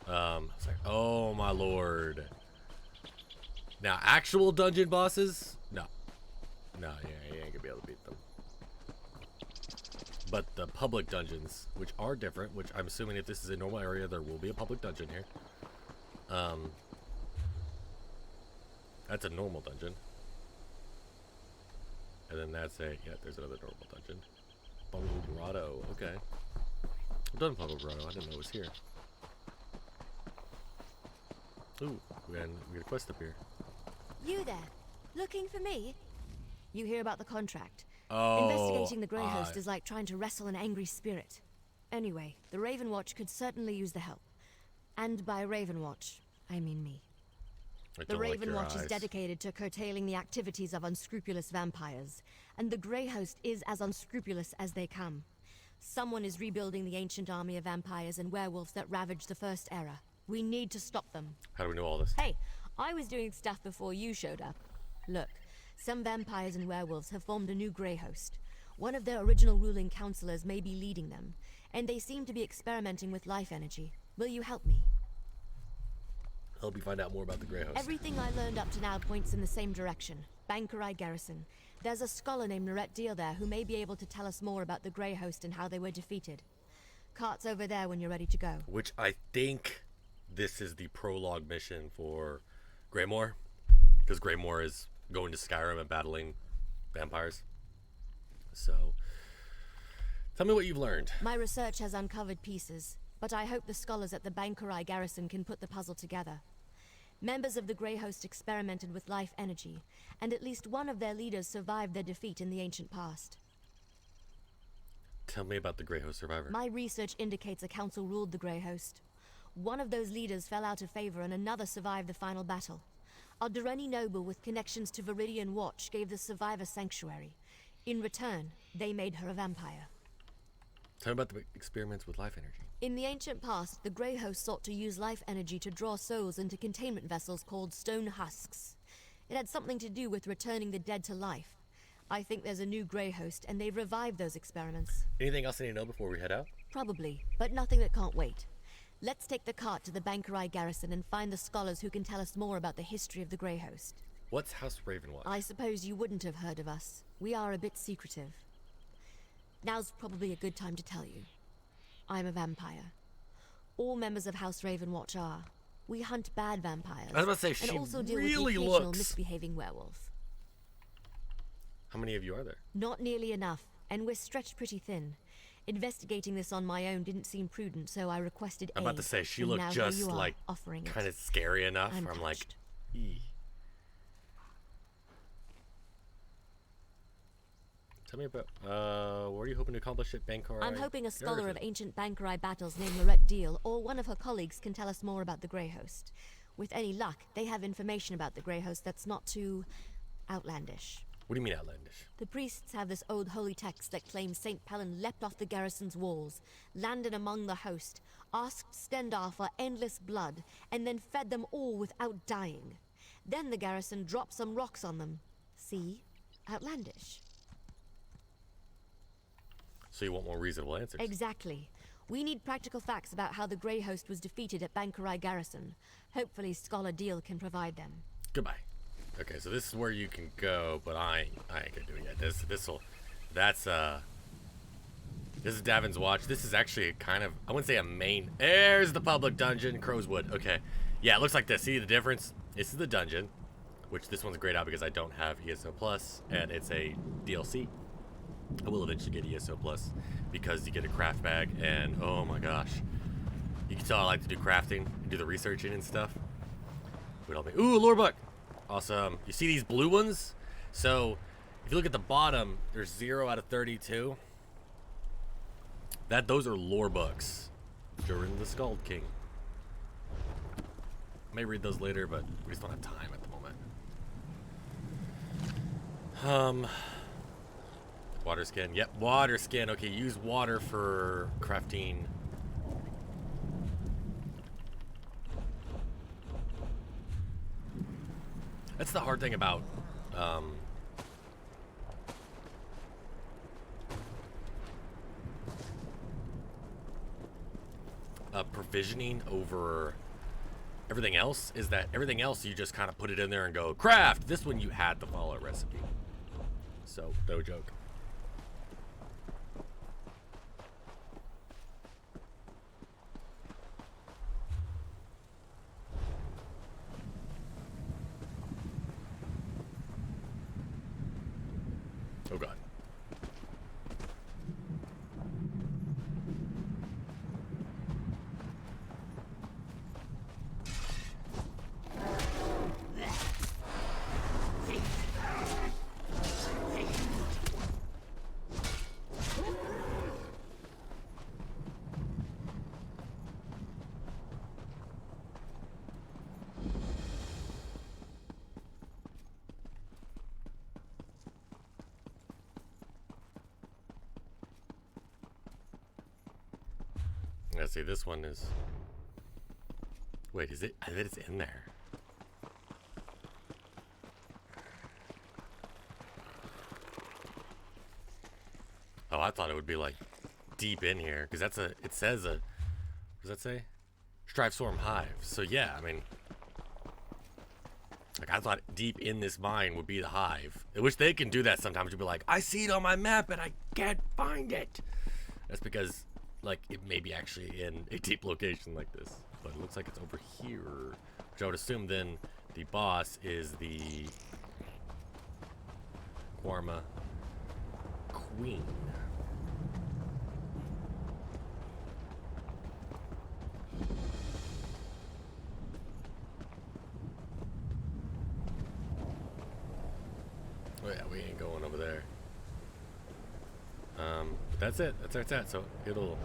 It's like, oh my lord. Now actual dungeon bosses, no, yeah, you ain't gonna be able to beat them. But the public dungeons, which are different, which I'm assuming if this is a normal area, there will be a public dungeon here. That's a normal dungeon. And then that's a, yeah, there's another normal dungeon. Bungle Grotto, okay. I've done Bungle Grotto, I didn't know it was here. Ooh, we got a quest up here. You there, looking for me? You hear about the contract? Oh, investigating the Grey Host is like trying to wrestle an angry spirit. Anyway, the Raven Watch could certainly use the help. And by Raven Watch, I mean me. The Raven Watch is dedicated to curtailing the activities of unscrupulous vampires, and the Grey Host is as unscrupulous as they come. Someone is rebuilding the ancient army of vampires and werewolves that ravaged the First Era. We need to stop them. How do we know all this? Hey, I was doing stuff before you showed up. Look, some vampires and werewolves have formed a new Grey Host. One of their original ruling counselors may be leading them, and they seem to be experimenting with life energy. Will you help me? Help you find out more about the Grey Host. Everything I learned up to now points in the same direction. Bankerai Garrison. There's a scholar named Norette Deal there who may be able to tell us more about the Grey Host and how they were defeated. Cart's over there when you're ready to go. Which I think this is the prologue mission for Greymoor. Because Greymoor is going to Skyrim and battling vampires. So, tell me what you've learned. My research has uncovered pieces, but I hope the scholars at the Bankerai Garrison can put the puzzle together. Members of the Grey Host experimented with life energy, and at least one of their leaders survived their defeat in the ancient past. Tell me about the Grey Host survivor. My research indicates a council ruled the Grey Host. One of those leaders fell out of favor and another survived the final battle. A Durrani noble with connections to Viridian Watch gave the survivor sanctuary. In return, they made her a vampire. Tell me about the experiments with life energy. In the ancient past, the Grey Host sought to use life energy to draw souls into containment vessels called stone husks. It had something to do with returning the dead to life. I think there's a new Grey Host, and they've revived those experiments. Anything else I need to know before we head out? Probably, but nothing that can't wait. Let's take the cart to the Bankerai Garrison and find the scholars who can tell us more about the history of the Grey Host. What's House Ravenwatch? I suppose you wouldn't have heard of us. We are a bit secretive. Now's probably a good time to tell you. I'm a vampire. All members of House Ravenwatch are. We hunt bad vampires. I was about to say, she and also deal really with the occasional looks... misbehaving werewolf. How many of you are there? Not nearly enough, and we're stretched pretty thin. Investigating this on my own didn't seem prudent, so I requested aid. I'm about to say, she and looked now just here you are, like offering kind it. of scary enough. I'm I'm like, touched. eee. Tell me about, what are you hoping to accomplish at Bankerai? I'm hoping a scholar of Garrison? ancient Bankerai battles named Norette Deal or one of her colleagues can tell us more about the Grey Host. With any luck, they have information about the Grey Host that's not too outlandish. What do you mean outlandish? The priests have this old holy text that claims St. Pelin leapt off the garrison's walls, landed among the host, asked Stendar for endless blood, and then fed them all without dying. Then the garrison dropped some rocks on them. See? Outlandish. So you want more reasonable answers? Exactly. We need practical facts about how the Grey Host was defeated at Bankerai Garrison. Hopefully Scholar Deal can provide them. Goodbye. Okay, so this is where you can go, but I ain't gonna do it yet. This is Davon's Watch. This is actually a kind of, I wouldn't say a main. There's the public dungeon, Crowswood. Okay, yeah, it looks like this. See the difference? This is the dungeon, which this one's grayed out because I don't have ESO Plus, and it's a DLC. I will eventually get ESO Plus because you get a craft bag, and oh my gosh, you can tell I like to do crafting, do the researching and stuff. Would help me. Ooh, lore book. Awesome. You see these blue ones? So if you look at the bottom, there's 0 out of 32. Those are lore books during the Skald King. I may read those later, but we just don't have time at the moment. Water skin. Yep, water skin. Okay, use water for crafting. That's the hard thing about provisioning over everything else, is that everything else you just kind of put it in there and go craft. This one you had to follow a recipe. So, no joke. Oh god. Let's see, this one is... Wait, is it? I bet it's in there. Oh, I thought it would be like deep in here, because that's a, it says a, what does that say? Strive Storm Hive. So yeah, I mean, like I thought deep in this mine would be the hive. I wish they can do that sometimes. You'd be like, I see it on my map and I can't find it. That's because like it may be actually in a deep location like this, but it looks like it's over here, which I would assume then the boss is the Kwarma Queen. Oh yeah, we ain't going over there. But that's it. That's where it's at. So it'll.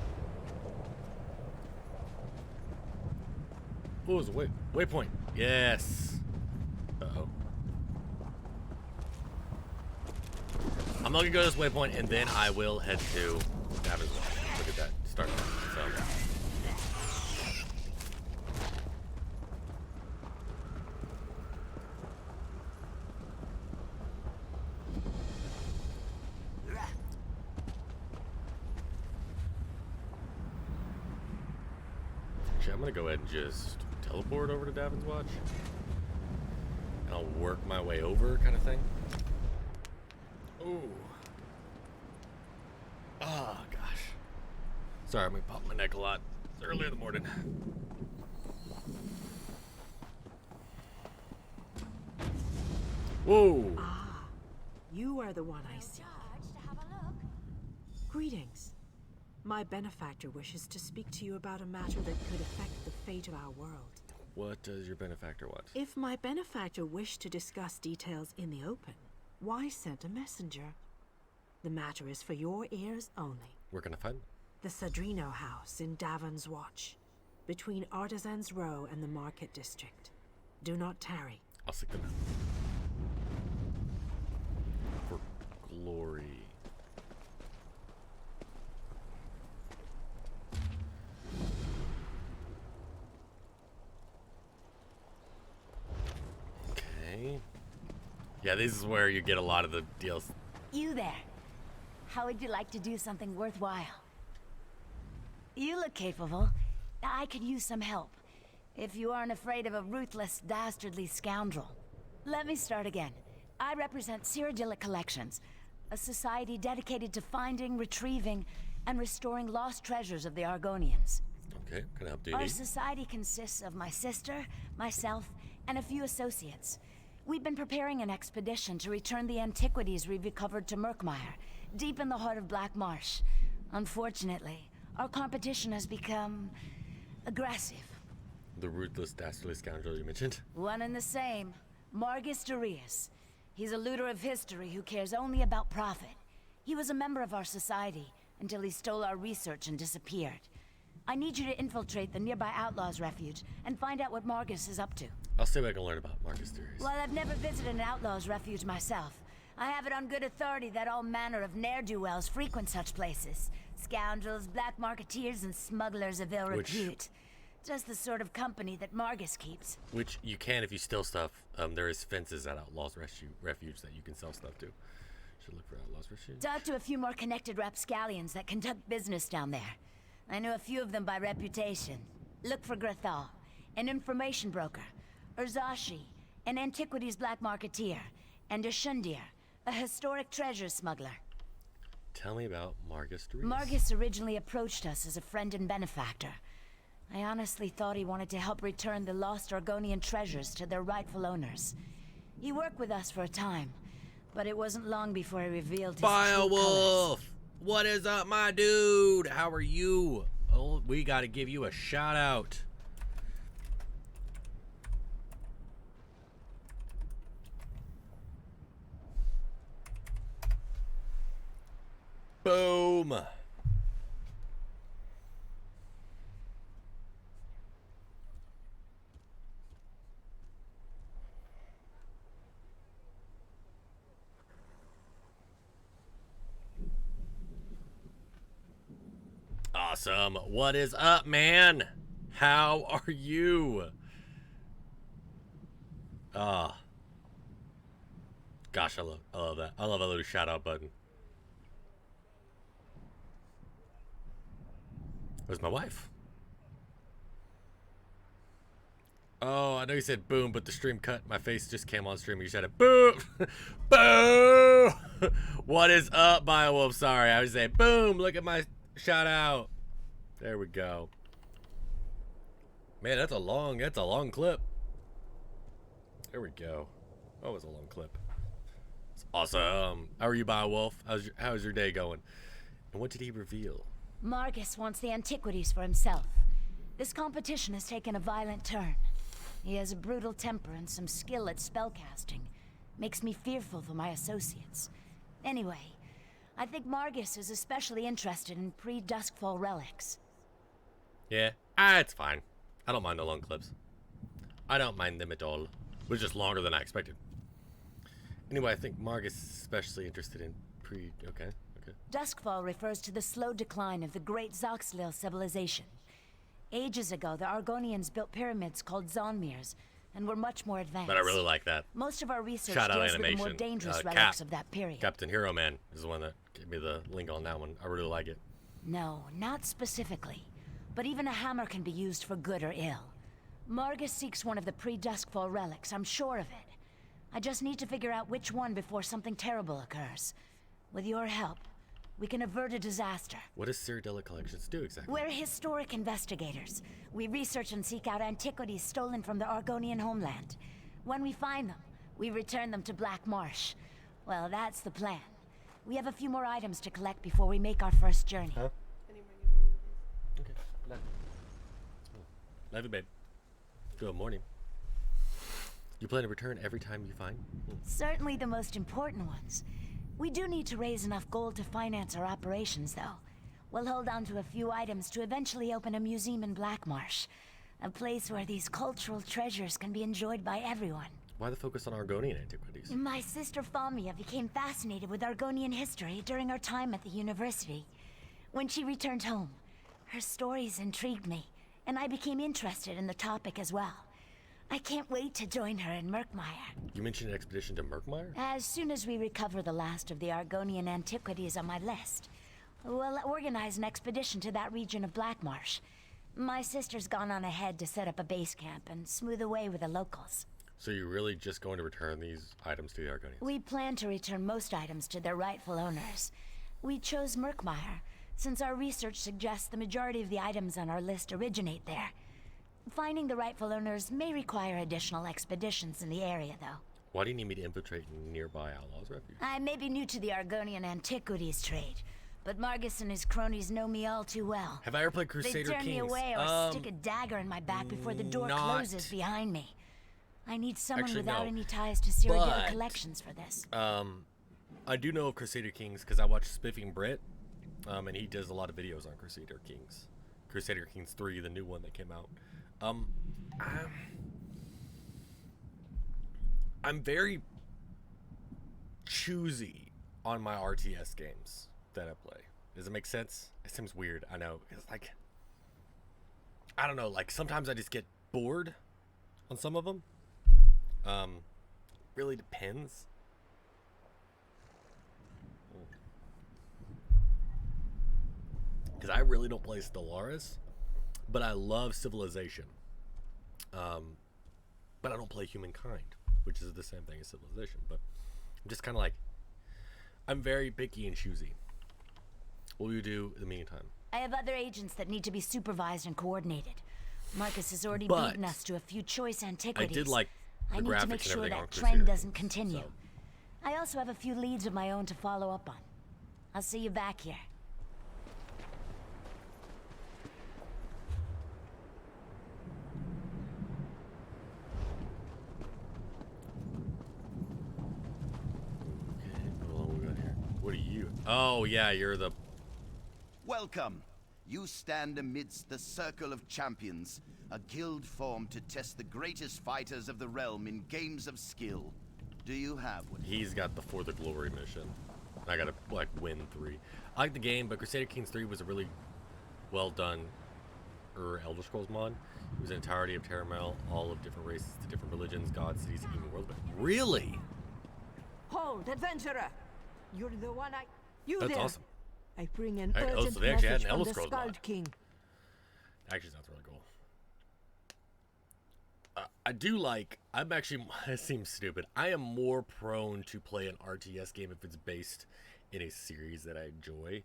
Oh, it's a waypoint. Yes. Uh-oh. I'm not gonna go to this waypoint, and then I will head to Davon's. Look at that. Start. So. I'm gonna go ahead and just teleport over to Davon's Watch. And I'll work my way over, kind of thing. Ooh. Oh, gosh. Sorry, I'm gonna pop my neck a lot. It's early in the morning. Whoa. Ah, you are the one I see. Greetings. My benefactor wishes to speak to you about a matter that could affect the fate of our world. What does your benefactor want? If my benefactor wished to discuss details in the open, why send a messenger? The matter is for your ears only. Where can I find them? The Sadrino House in Davon's Watch, between Artisans Row and the Market District. Do not tarry. I'll seek them out. For glory. Yeah, this is where you get a lot of the deals. You there. How would you like to do something worthwhile? You look capable. I could use some help. If you aren't afraid of a ruthless, dastardly scoundrel. Let me start again. I represent Cyrodiilic Collections, a society dedicated to finding, retrieving, and restoring lost treasures of the Argonians. Okay, can I help you? Our society consists of my sister, myself, and a few associates. We've been preparing an expedition to return the antiquities we've recovered to Murkmire, deep in the heart of Black Marsh. Unfortunately, our competition has become aggressive. The ruthless, dastardly scoundrel you mentioned? One and the same. Margus Darius. He's a looter of history who cares only about profit. He was a member of our society until he stole our research and disappeared. I need you to infiltrate the nearby Outlaws' Refuge and find out what Margus is up to. I'll see what I can learn about Margus Darius. While I've never visited an Outlaws' Refuge myself, I have it on good authority that all manner of ne'er-do-wells frequent such places. Scoundrels, black marketeers, and smugglers of ill repute. Just the sort of company that Margus keeps. Which you can if you steal stuff. There is fences at Outlaws Refuge that you can sell stuff to. Should look for Outlaws Refuge. Talk to a few more connected rapscallions that conduct business down there. I know a few of them by reputation. Look for Grathal, an information broker. Urzashi, an antiquities black marketeer. And Ashundir, a historic treasure smuggler. Tell me about Margus Darius. Margus originally approached us as a friend and benefactor. I honestly thought he wanted to help return the lost Argonian treasures to their rightful owners. He worked with us for a time, but it wasn't long before he revealed his true Firewolf! What is up, my dude? How are you? Oh, we gotta give you a shout out. Boom. Awesome. What is up, man? How are you? Gosh, I love that. I love a little shout out button. Where's my wife? Oh, I know you said boom, but the stream cut. My face just came on stream. You said it. Boom! Boom! What is up, Biowolf? Sorry, I was saying boom. Look at my shout out. There we go. Man, that's a long clip. There we go. Oh, it was a long clip. It's awesome. How are you, Biowolf? How's your day going? And what did he reveal? Margus wants the antiquities for himself. This competition has taken a violent turn. He has a brutal temper and some skill at spellcasting. Makes me fearful for my associates. Anyway, I think Margus is especially interested in pre-Duskfall relics. Yeah, it's fine. I don't mind the long clips. I don't mind them at all. It was just longer than I expected. Anyway, I think Margus is especially interested in okay. Duskfall refers to the slow decline of the great Zoxlil civilization. Ages ago, the Argonians built pyramids called Zonmirs, and were much more advanced. But I really like that. Most of our research Shout out deals with the animation. more dangerous relics of that period. Captain Hero Man is the one that gave me the link on that one. I really like it. No, not specifically. But even a hammer can be used for good or ill. Margus seeks one of the pre-Duskfall relics, I'm sure of it. I just need to figure out which one before something terrible occurs. With your help, we can avert a disaster. What does Cyrodiilic Collections do exactly? We're historic investigators. We research and seek out antiquities stolen from the Argonian homeland. When we find them, we return them to Black Marsh. Well, that's the plan. We have a few more items to collect before we make our first journey. Huh? Okay. Love you, babe. Good morning. You plan to return every time you find? Certainly the most important ones. We do need to raise enough gold to finance our operations, though. We'll hold on to a few items to eventually open a museum in Blackmarsh. A place where these cultural treasures can be enjoyed by everyone. Why the focus on Argonian antiquities? My sister Famia became fascinated with Argonian history during our time at the university. When she returned home, her stories intrigued me, and I became interested in the topic as well. I can't wait to join her in Murkmire. You mentioned an expedition to Murkmire? As soon as we recover the last of the Argonian antiquities on my list, we'll organize an expedition to that region of Blackmarsh. My sister's gone on ahead to set up a base camp and smooth away with the locals. So you're really just going to return these items to the Argonians? We plan to return most items to their rightful owners. We chose Murkmire, since our research suggests the majority of the items on our list originate there. Finding the rightful owners may require additional expeditions in the area, though. Why do you need me to infiltrate nearby outlaws' refuge? I may be new to the Argonian antiquities trade, but Margus and his cronies know me all too well. Have I ever played Crusader Kings? They turn me away or stick a dagger in my back before the door closes behind me. I need someone without any ties to Cyrodiilic Collections for this. I do know of Crusader Kings because I watch Spiffing Brit, and he does a lot of videos on Crusader Kings. Crusader Kings 3, the new one that came out. I'm very choosy on my RTS games that I play. Does it make sense? It seems weird, I know. It's like, I don't know, like sometimes I just get bored on some of them. Really depends. Because I really don't play Stellaris, but I love Civilization. But I don't play Humankind, which is the same thing as Civilization. But I'm just kind of like, I'm very picky and choosy. What will you do in the meantime? I have other agents that need to be supervised and coordinated. Marcus has already beaten us to a few choice antiquities. I did like the I need graphics to make sure and everything on that Crusader trend doesn't Kings, continue. so. I also have a few leads of my own to follow up on. I'll see you back here. What are you? Oh, yeah, you're the... Welcome. You stand amidst the Circle of Champions, a guild formed to test the greatest fighters of the realm in games of skill. Do you have what? He's got the For the Glory mission. I gotta, like, win 3. I like the game, but Crusader Kings 3 was a really well done Elder Scrolls mod. It was an entirety of Terramel, all of different races, the different religions, gods, cities, and even worlds. Really? Hold, adventurer! You're the one That's there. awesome. I bring an Hey, urgent so they actually had message an from Elder the Scrolls Skald mod. King. Actually sounds really cool. I do like, I'm actually, it seems stupid, I am more prone to play an RTS game if it's based in a series that I enjoy.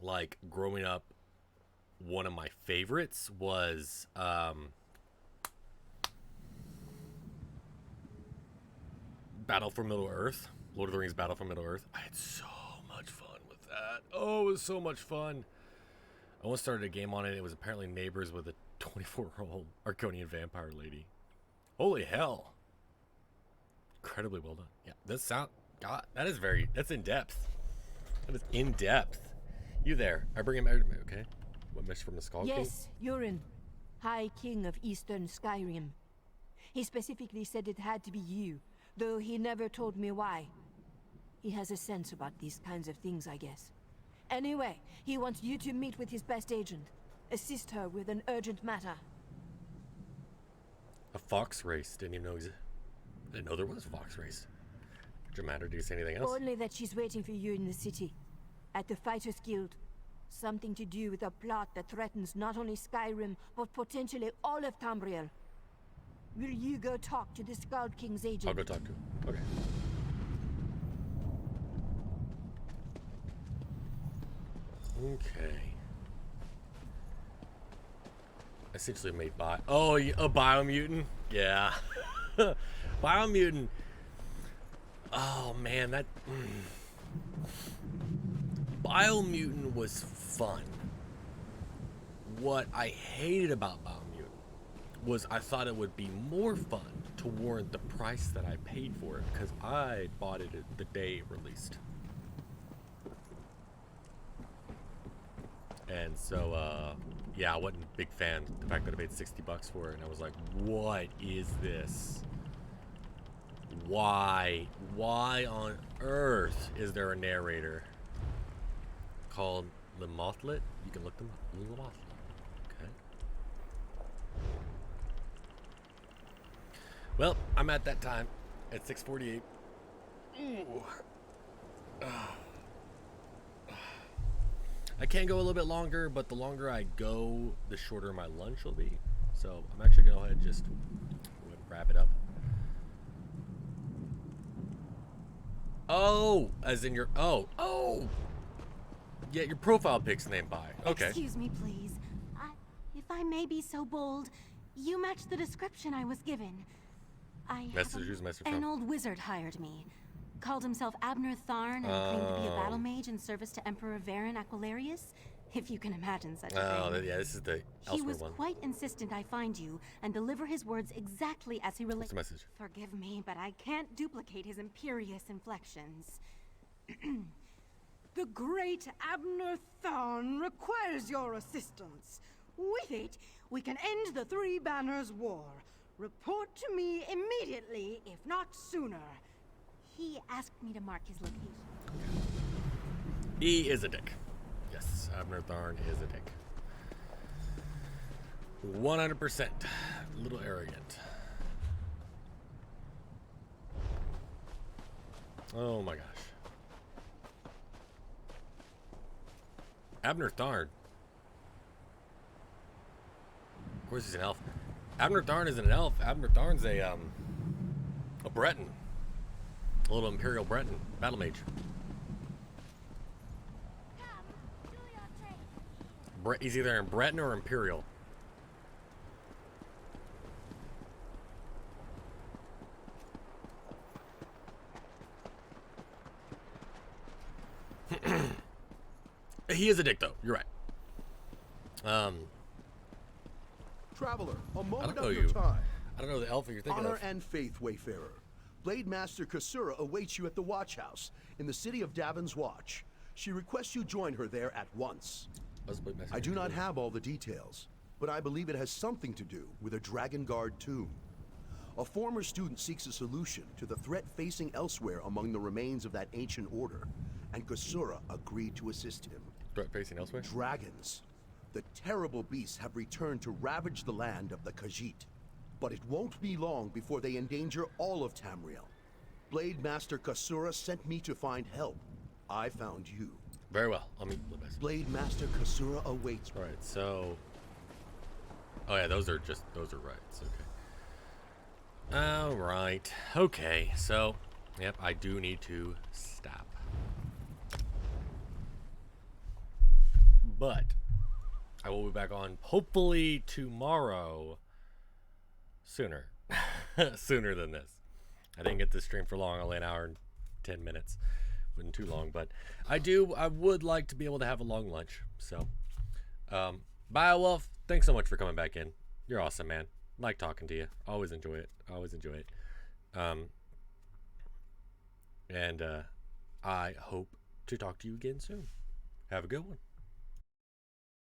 Like, growing up, one of my favorites was, Battle for Middle-earth. Lord of the Rings Battle for Middle-earth. I had so much fun with that. Oh, it was so much fun. I once started a game on it. It was apparently neighbors with a 24-year-old Arconian vampire lady. Holy hell. Incredibly well done. Yeah, this sound... God, that is very... That's in-depth. That is in-depth. You there. I bring him... Okay. What message from the Skull King? Yes, Urin, High King of Eastern Skyrim. He specifically said it had to be you, though he never told me why. He has a sense about these kinds of things, I guess. Anyway, he wants you to meet with his best agent. Assist her with an urgent matter. A fox race. Didn't even know I didn't know there was a fox race. Does it matter? Did you say anything else? Only that she's waiting for you in the city. At the Fighters Guild. Something to do with a plot that threatens not only Skyrim, but potentially all of Tamriel. Will you go talk to the Skull King's agent? I'll go talk to him. Okay. Okay. Essentially made by... Oh, a biomutant? Yeah. Biomutant. Oh, man, that... Biomutant was fun. What I hated about Biomutant was I thought it would be more fun to warrant the price that I paid for it, because I bought it the day it released. And so, yeah, I wasn't a big fan of the fact that I paid $60 for it, and I was like, what is this? Why on earth is there a narrator called Limotlet? You can look them up. Limotlet. Okay. Well, I'm at that time at 6:48. I can go a little bit longer, but the longer I go, the shorter my lunch will be. So I'm actually going to go ahead and just wrap it up. Oh, as in your... Oh! Yeah, your profile pic's named by. Okay. Excuse me, please. If I may be so bold, you match the description I was given. Who's message An from? old wizard hired me. Called himself Abner Tharn and claimed to be a battle mage in service to Emperor Varen Aquilarius. If you can imagine such a thing. Oh, yeah, this is the He elsewhere was one. quite insistent I find you and deliver his words exactly as he relates. What's the message? Forgive me, but I can't duplicate his imperious inflections. The great Abner Tharn requires your assistance. With it, we can end the Three Banners War. Report to me immediately, if not sooner. He asked me to mark his location. He is a dick. Yes, Abner Tharn is a dick. 100%. A little arrogant. Oh my gosh. Abner Tharn. Of course he's an elf. Abner Tharn isn't an elf. Abner Tharn's a Breton. A little Imperial Breton. Battle mage. He's either in Breton or Imperial. He is a dick, though. You're right. Traveler, a moment know of your you. time. I don't know the elf you're thinking Honor of. and faith, Wayfarer. Blade Master Kasura awaits you at the Watch House in the city of Davon's Watch. She requests you join her there at once. I do not have all the details, but I believe it has something to do with a Dragon Guard tomb. A former student seeks a solution to the threat facing elsewhere among the remains of that ancient order, and Kasura agreed to assist him. Threat facing elsewhere? Dragons. The terrible beasts have returned to ravage the land of the Khajiit. But it won't be long before they endanger all of Tamriel. Blade Master Kasura sent me to find help. I found you. Very well. I'll meet Blade. Blade Master Kasura awaits. All right. So. Oh yeah, those are rights. Okay. All right. Okay. So, yep, I do need to stop. But I will be back on hopefully tomorrow. Sooner than this. I didn't get this stream for long, only an hour and 10 minutes. Wasn't too long, but I would like to be able to have a long lunch. So bye, Wolf. Thanks so much for coming back in. You're awesome, man. Like talking to you. Always enjoy it. And I hope to talk to you again soon. Have a good one.